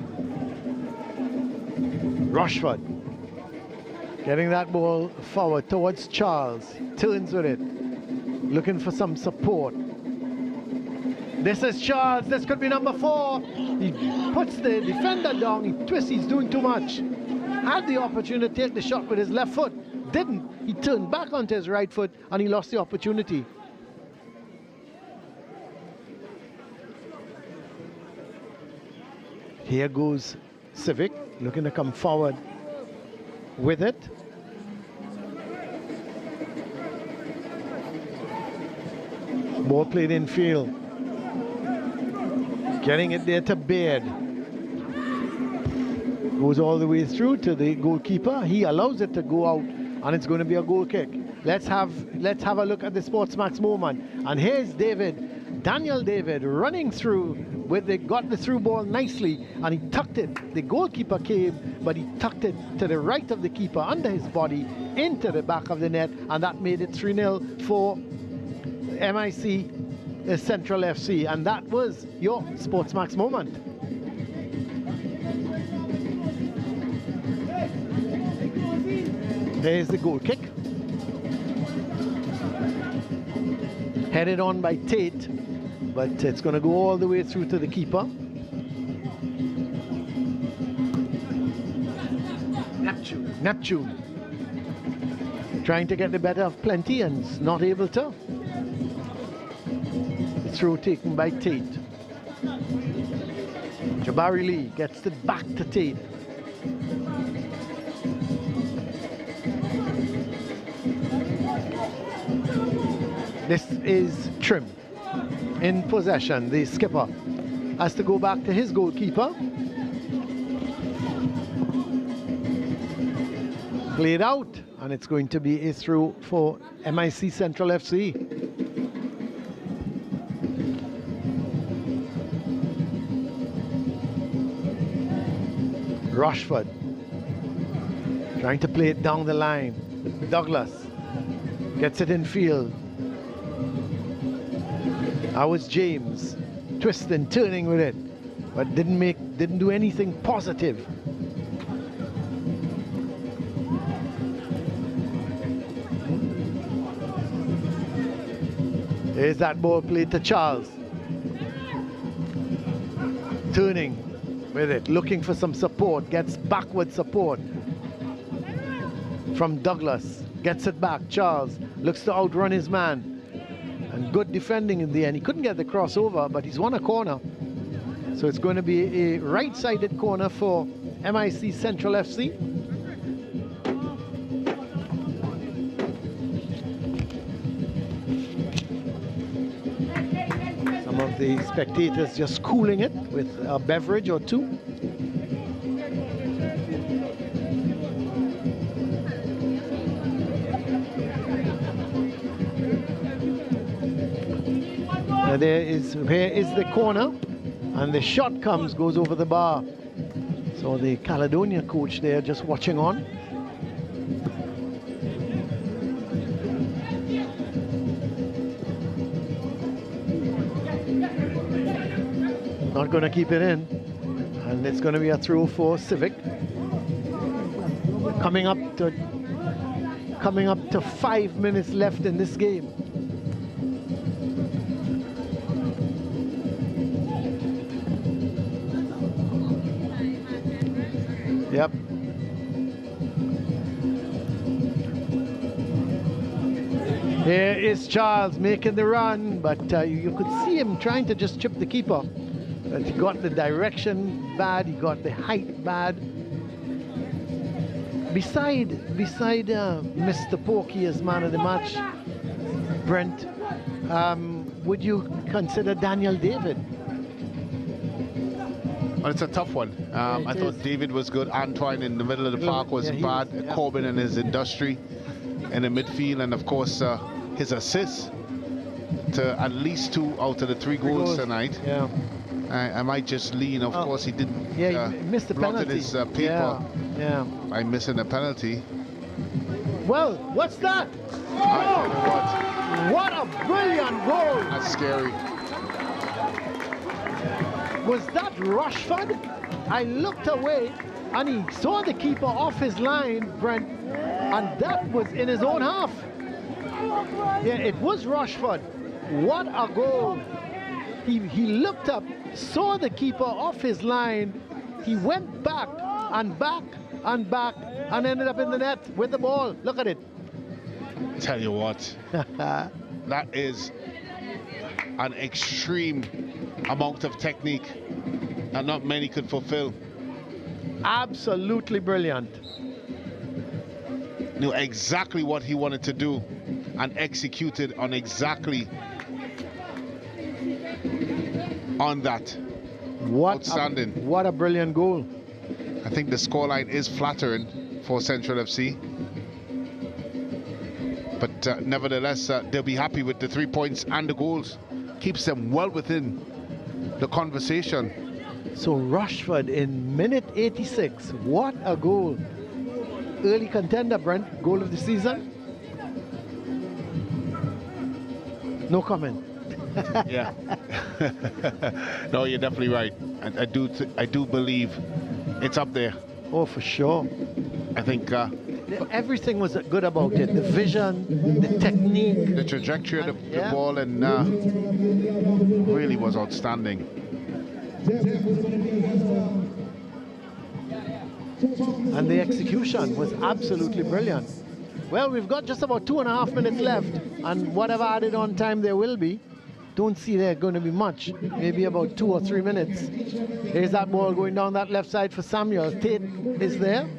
Rushford getting that ball forward towards Charles. Turns with it. Looking for some support. This is Charles. This could be number 4. He puts the defender down. He twists. He's doing too much. Had the opportunity to take the shot with his left foot. Didn't. He turned back onto his right foot and he lost the opportunity. Here goes Civic, looking to come forward with it. Ball played in field. Getting it there to Baird. Goes all the way through to the goalkeeper. He allows it to go out and it's going to be a goal kick. Let's have a look at the SportsMax moment. And here's David, Daniel David, running through got the through ball nicely and he tucked it. The goalkeeper came, but he tucked it to the right of the keeper under his body into the back of the net, and that made it 3-0 for MIC Central FC. And that was your SportsMax moment. There's the goal kick. Headed on by Tate, but it's going to go all the way through to the keeper. Neptune. Trying to get the better of Plenty and not able to. Throw taken by Tate. Jabari Lee gets it back to Tate. This is Trim in possession. The skipper has to go back to his goalkeeper. Played out, and it's going to be a throw for MIC Central FC. Rushford trying to play it down the line. Douglas gets it in field. That was James, twisting, turning with it, but didn't do anything positive. There's that ball played to Charles. Turning with it, looking for some support, gets backward support from Douglas, gets it back. Charles looks to outrun his man. And good defending in the end. He couldn't get the crossover, but he's won a corner. So it's going to be a right-sided corner for MIC Central FC. Some of the spectators just cooling it with a beverage or two. Here is the corner, and the shot goes over the bar. So the Caledonia coach there just watching on. Not going to keep it in, and it's going to be a throw for Civic. Coming up to 5 minutes left in this game. Yep. Here is Charles making the run, but you could see him trying to just chip the keeper. He got the direction bad, he got the height bad. Beside Mr. Porky as man of the match, Brent, would you consider Daniel David? Well, it's a tough one. I thought David was good. Antoine in the middle of the park was bad. Corbin and his industry in the midfield, and of course his assists to at least 2 out of the 3 goals tonight. Yeah. I might just lean. Of course, he didn't. Yeah, he missed the penalty. His paper by missing a penalty. Well, what's that? Oh, what a brilliant goal! That's scary. Was that Rushford? I looked away and he saw the keeper off his line, Brent, and that was in his own half. Yeah, it was Rushford. What a goal! He looked up, saw the keeper off his line, he went back and back and back and ended up in the net with the ball. Look at it. Tell you what, that is an extreme amount of technique that not many could fulfill. Absolutely brilliant. Knew exactly what he wanted to do and executed on exactly on that. Outstanding. What a brilliant goal. I think the scoreline is flattering for Central FC. But nevertheless, they'll be happy with the 3 points and the goals. Keeps them well within the conversation. So Rushford in minute 86. What a goal. Early contender, Brent. Goal of the season. No comment. Yeah. No, you're definitely right. I do believe it's up there. Oh, for sure. I think everything was good about it. The vision, the technique, the trajectory of the ball, and really was outstanding. And the execution was absolutely brilliant. Well, we've got just about 2.5 minutes left, and whatever added on time there will be, don't see there going to be much. Maybe about 2 or 3 minutes. There's that ball going down that left side for Samuel. Tate is there.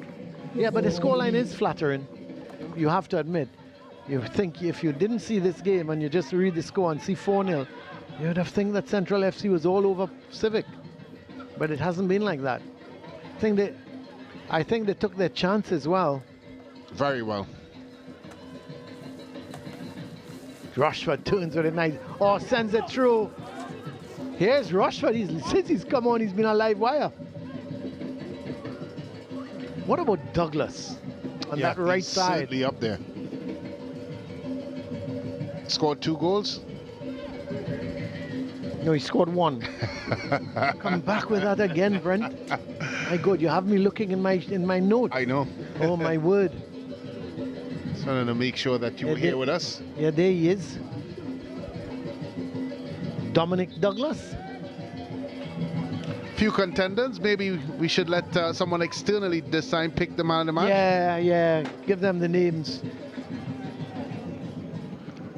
Yeah, but the scoreline is flattering. You have to admit. You think if you didn't see this game and you just read the score and see 4-0, you would have think that Central FC was all over Civic. But it hasn't been like that. I think they took their chances well. Very well. Rushford turns with a nice, sends it through. Here's Rushford. Since he's come on, he's been a live wire. What about Douglas on that right side? Certainly up there. Scored 2 goals. No, he scored 1. Come back with that again, Brent. My God, you have me looking in my note. I know. Oh my word. Just wanted to make sure that you were here with us. Yeah, there he is. Dominic Douglas. Few contenders. Maybe we should let someone externally this time pick the man of the match. Yeah. Give them the names.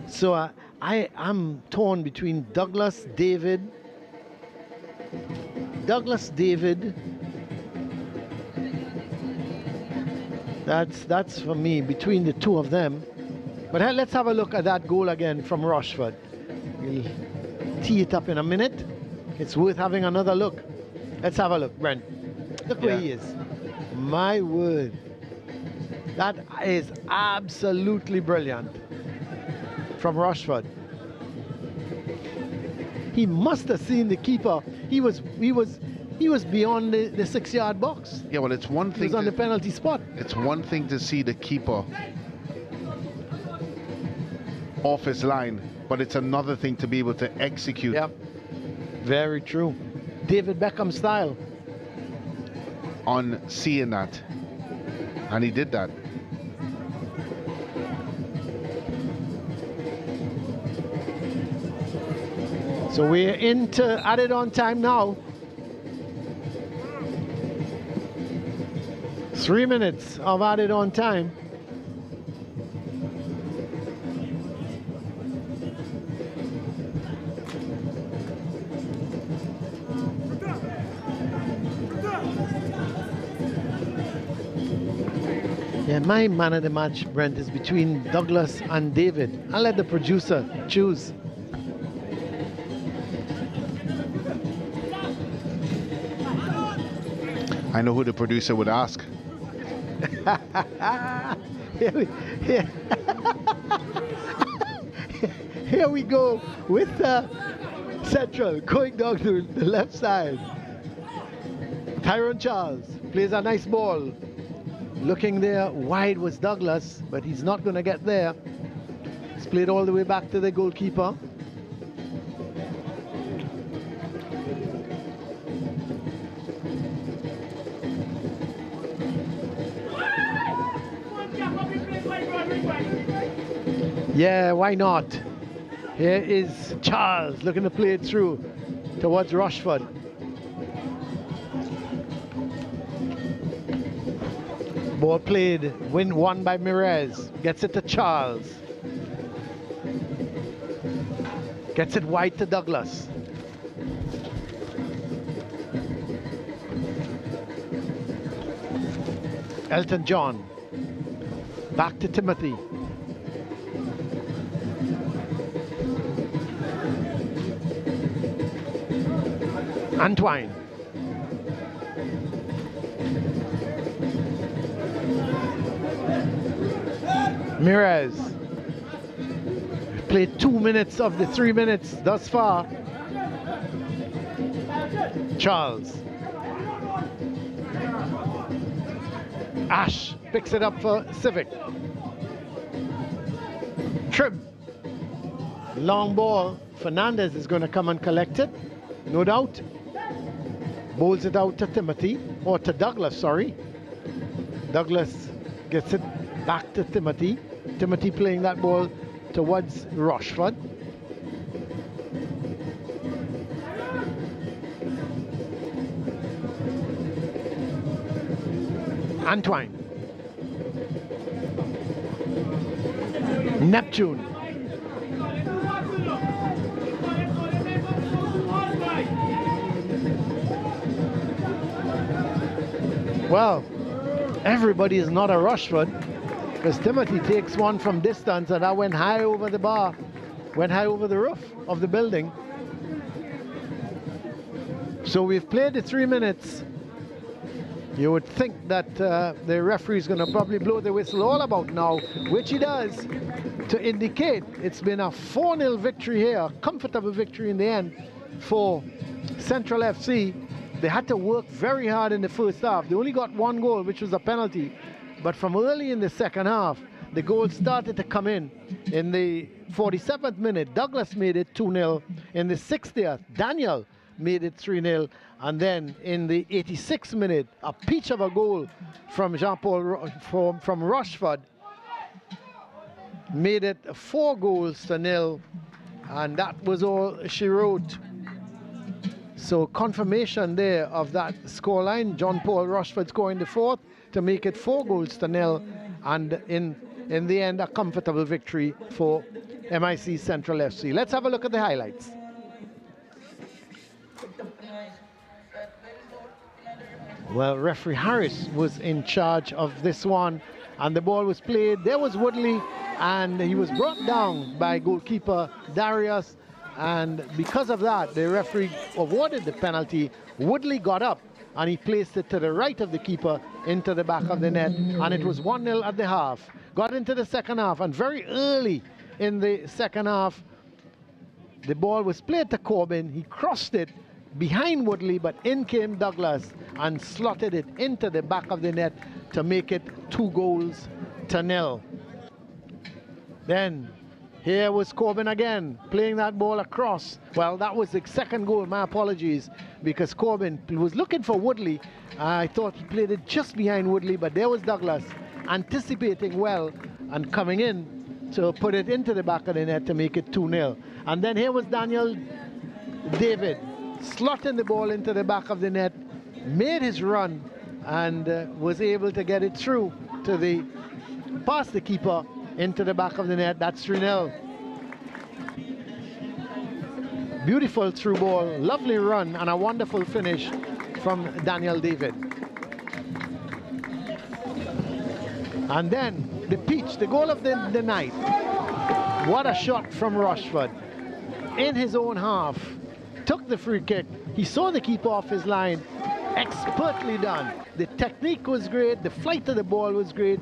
So I'm torn between Douglas, David. That's for me, between the two of them. But let's have a look at that goal again from Rushford. We'll tee it up in a minute. It's worth having another look. Let's have a look, Brent. Look where he is. My word. That is absolutely brilliant from Rushford. He must have seen the keeper. He was beyond the 6-yard box. Yeah, well, it's one thing. He was on the penalty spot. It's one thing to see the keeper off his line, but it's another thing to be able to execute. Yep. Very true. David Beckham style. On seeing that. And he did that. So we're into added on time now. 3 minutes of added on time. Yeah, my man of the match, Brent, is between Douglas and David. I'll let the producer choose. I know who the producer would ask. Here we go with Central going down to the left side. Tyrone Charles plays a nice ball. Looking there, wide was Douglas, but he's not going to get there. It's played all the way back to the goalkeeper. Yeah, why not? Here is Charles looking to play it through towards Rushford. Ball played, won by Mirez. Gets it to Charles. Gets it wide to Douglas. Elton John. Back to Timothy. Antoine. Mirez. Played 2 minutes of the 3 minutes thus far. Charles. Ash picks it up for Civic. Trib. Long ball. Fernandez is going to come and collect it, no doubt. Bowls it out to Timothy, or to Douglas, sorry. Douglas gets it back to Timothy. Timothy playing that ball towards Rushford. Antoine. Neptune. Well, everybody is not a Rushford, because Timothy takes one from distance and that went high over the bar, went high over the roof of the building. So we've played the 3 minutes. You would think that the referee is going to probably blow the whistle all about now, which he does, to indicate it's been a 4-0 victory here, a comfortable victory in the end for Central FC. They had to work very hard in the first half. They only got 1 goal, which was a penalty. But from early in the second half, the goals started to come in. In the 47th minute, Douglas made it 2-0. In the 60th, Daniel made it 3-0. And then in the 86th minute, a peach of a goal from Jean-Paul from Rushford made it 4 goals to 0. And that was all she wrote. So confirmation there of that scoreline. John-Paul Rushford scoring the 4th to make it 4 goals to 0. And in the end, a comfortable victory for MIC Central FC. Let's have a look at the highlights. Well, referee Harris was in charge of this one, and the ball was played. There was Woodley, and he was brought down by goalkeeper Darius, and because of that, the referee awarded the penalty. Woodley got up, and he placed it to the right of the keeper into the back of the net, and it was 1-0 at the half. Got into the second half, and very early in the second half, the ball was played to Corbin. He crossed it behind Woodley, but in came Douglas and slotted it into the back of the net to make it 2 goals to 0. Then here was Corbin again, playing that ball across. Well, that was the second goal, my apologies, because Corbin was looking for Woodley. I thought he played it just behind Woodley, but there was Douglas anticipating well and coming in to put it into the back of the net to make it 2-0. And then here was Daniel David, slotting the ball into the back of the net, made his run, and was able to get it through to past the keeper into the back of the net. That's 3-0. Beautiful through ball, lovely run, and a wonderful finish from Daniel David. And then the peach, the goal of the night. What a shot from Rushford. In his own half, took the free kick. He saw the keeper off his line. Expertly done. The technique was great. The flight of the ball was great.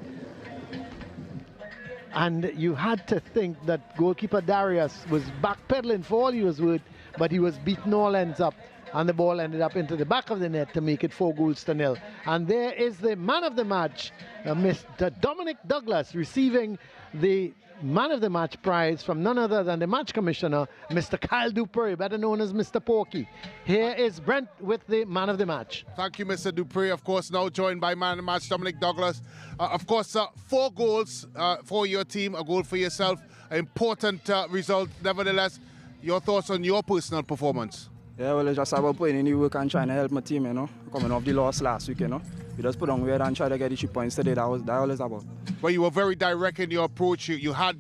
And you had to think that goalkeeper Darius was backpedaling for all he was worth, but he was beaten all ends up. And the ball ended up into the back of the net to make it 4-0. And there is the man of the match, Mr. Dominic Douglas, receiving the man of the match prize from none other than the match commissioner, Mr. Kyle Dupree, better known as Mr. Porky. Here is Brent with the man of the match. Thank you, Mr. Dupree. Of course, now joined by man of the match, Dominic Douglas. Of course, 4 goals for your team, a goal for yourself. An important result. Nevertheless, your thoughts on your personal performance? Yeah, well, it's just about putting in the work and trying to help my team, you know. Coming off the loss last week, you know. We just put on weight and try to get the 3 points today. That all it's about. Well, you were very direct in your approach. You had,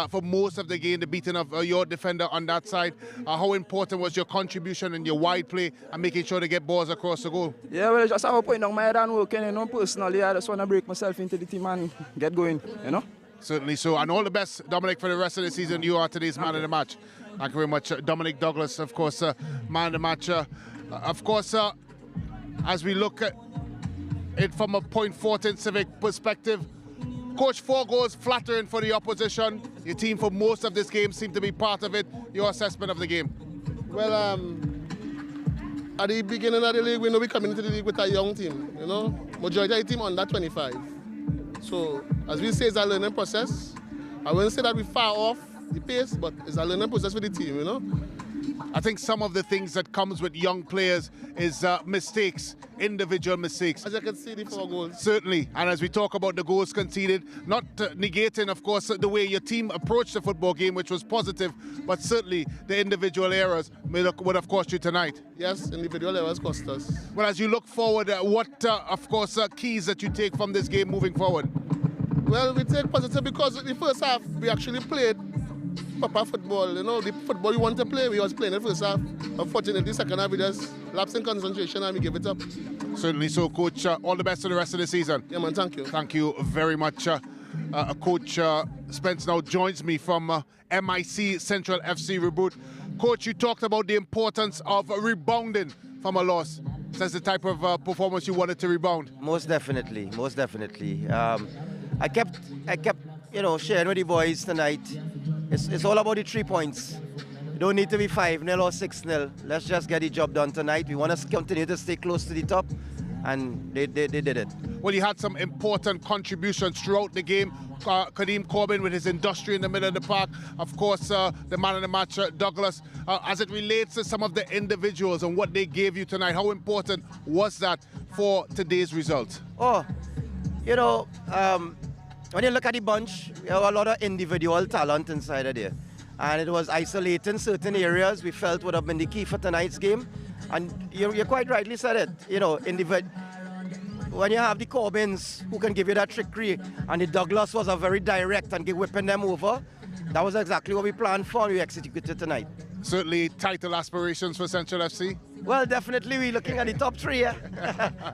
for most of the game, the beating of your defender on that side. How important was your contribution in your wide play and making sure to get balls across the goal? Yeah, well, it's just about putting on my head and working, you know. Personally, I just want to break myself into the team and get going, you know. Certainly so. And all the best, Dominic, for the rest of the season. You are today's man of the match. Thank you very much, Dominic Douglas, of course, man of the match. Of course, as we look at it from a Fortin Civic perspective, Coach, 4 goals flattering for the opposition. Your team for most of this game seemed to be part of it. Your assessment of the game? Well, at the beginning of the league, we know we coming into the league with a young team, you know. Majority of the team under 25. So, as we say, it's a learning process. I wouldn't say that we're far off the pace, but it's a learning process for the team, you know. I think some of the things that comes with young players is mistakes, individual mistakes. As you can see, the 4 goals. Certainly, and as we talk about the goals conceded, not negating, of course, the way your team approached the football game, which was positive, but certainly the individual errors would have cost you tonight. Yes, individual errors cost us. Well, as you look forward, what, of course, keys that you take from this game moving forward? Well, we take positive because the first half, we actually played proper football, you know, the football we want to play, we was playing in the first half. Unfortunately, second half we just lapsed in concentration and we give it up. Certainly so, Coach. All the best for the rest of the season. Yeah, man, thank you. Thank you very much. Coach Spence now joins me from MIC Central FC Reboot. Coach, you talked about the importance of rebounding from a loss. That's the type of performance you wanted to rebound. Most definitely, most definitely. I kept, you know, sharing with the boys tonight. It's all about the 3 points. You don't need to be 5-0 or 6-0. Let's just get the job done tonight. We want to continue to stay close to the top, and they did it. Well, you had some important contributions throughout the game. Kadeem Corbin with his industry in the middle of the park. Of course, the man of the match, Douglas. As it relates to some of the individuals and what they gave you tonight, how important was that for today's result? Oh, you know, when you look at the bunch, we have a lot of individual talent inside of there. And it was isolating certain areas we felt would have been the key for tonight's game. And you quite rightly said it, you know, when you have the Corbins who can give you that trickery, and the Douglas was a very direct and whipping them over, that was exactly what we planned for and we executed tonight. Certainly title aspirations for Central FC? Well, definitely we're looking at the top 3, yeah?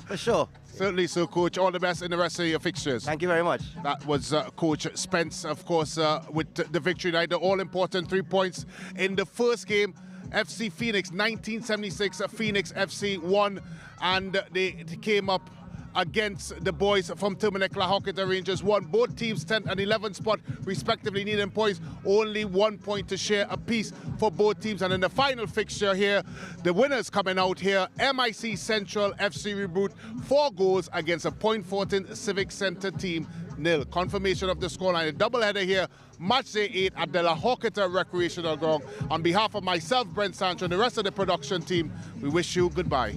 For sure. Certainly so, Coach. All the best in the rest of your fixtures. Thank you very much. That was Coach Spence, of course, with the victory night. The all-important 3 points in the first game. FC Phoenix, 1976, Phoenix FC won, and they came up against the boys from Terminal Lahokita Rangers. Won. Both teams 10th and 11th spot respectively, needing points. Only 1 point to share apiece for both teams. And in the final fixture here, the winners coming out here, MIC Central FC Reboot, 4 goals against a Fortin Civic Center team, 0. Confirmation of the scoreline. A doubleheader here, match day 8 at the Lahokita Recreational Ground. On behalf of myself, Brent Sancho, and the rest of the production team, we wish you goodbye.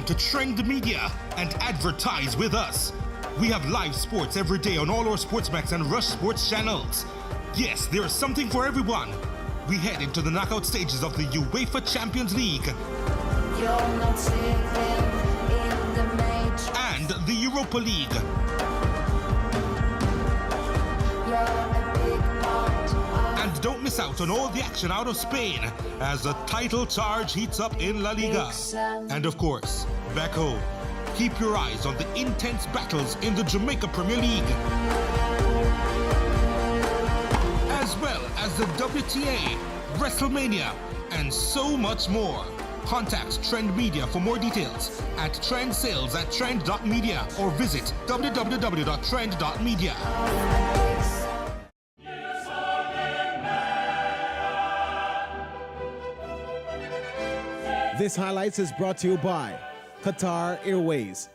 along to Trend Media and advertise with us. We have live sports every day on all our SportsMax and Rush Sports channels. Yes, there is something for everyone. We head into the knockout stages of the UEFA Champions League and the Europa League. And don't miss out on all the action out of Spain as the title charge heats up in La Liga. And of course, back home, keep your eyes on the intense battles in the Jamaica Premier League, as well as the WTA, WrestleMania, and so much more. Contact Trend Media for more details at trendsales@trend.media or visit www.trend.media. This highlights is brought to you by Qatar Airways,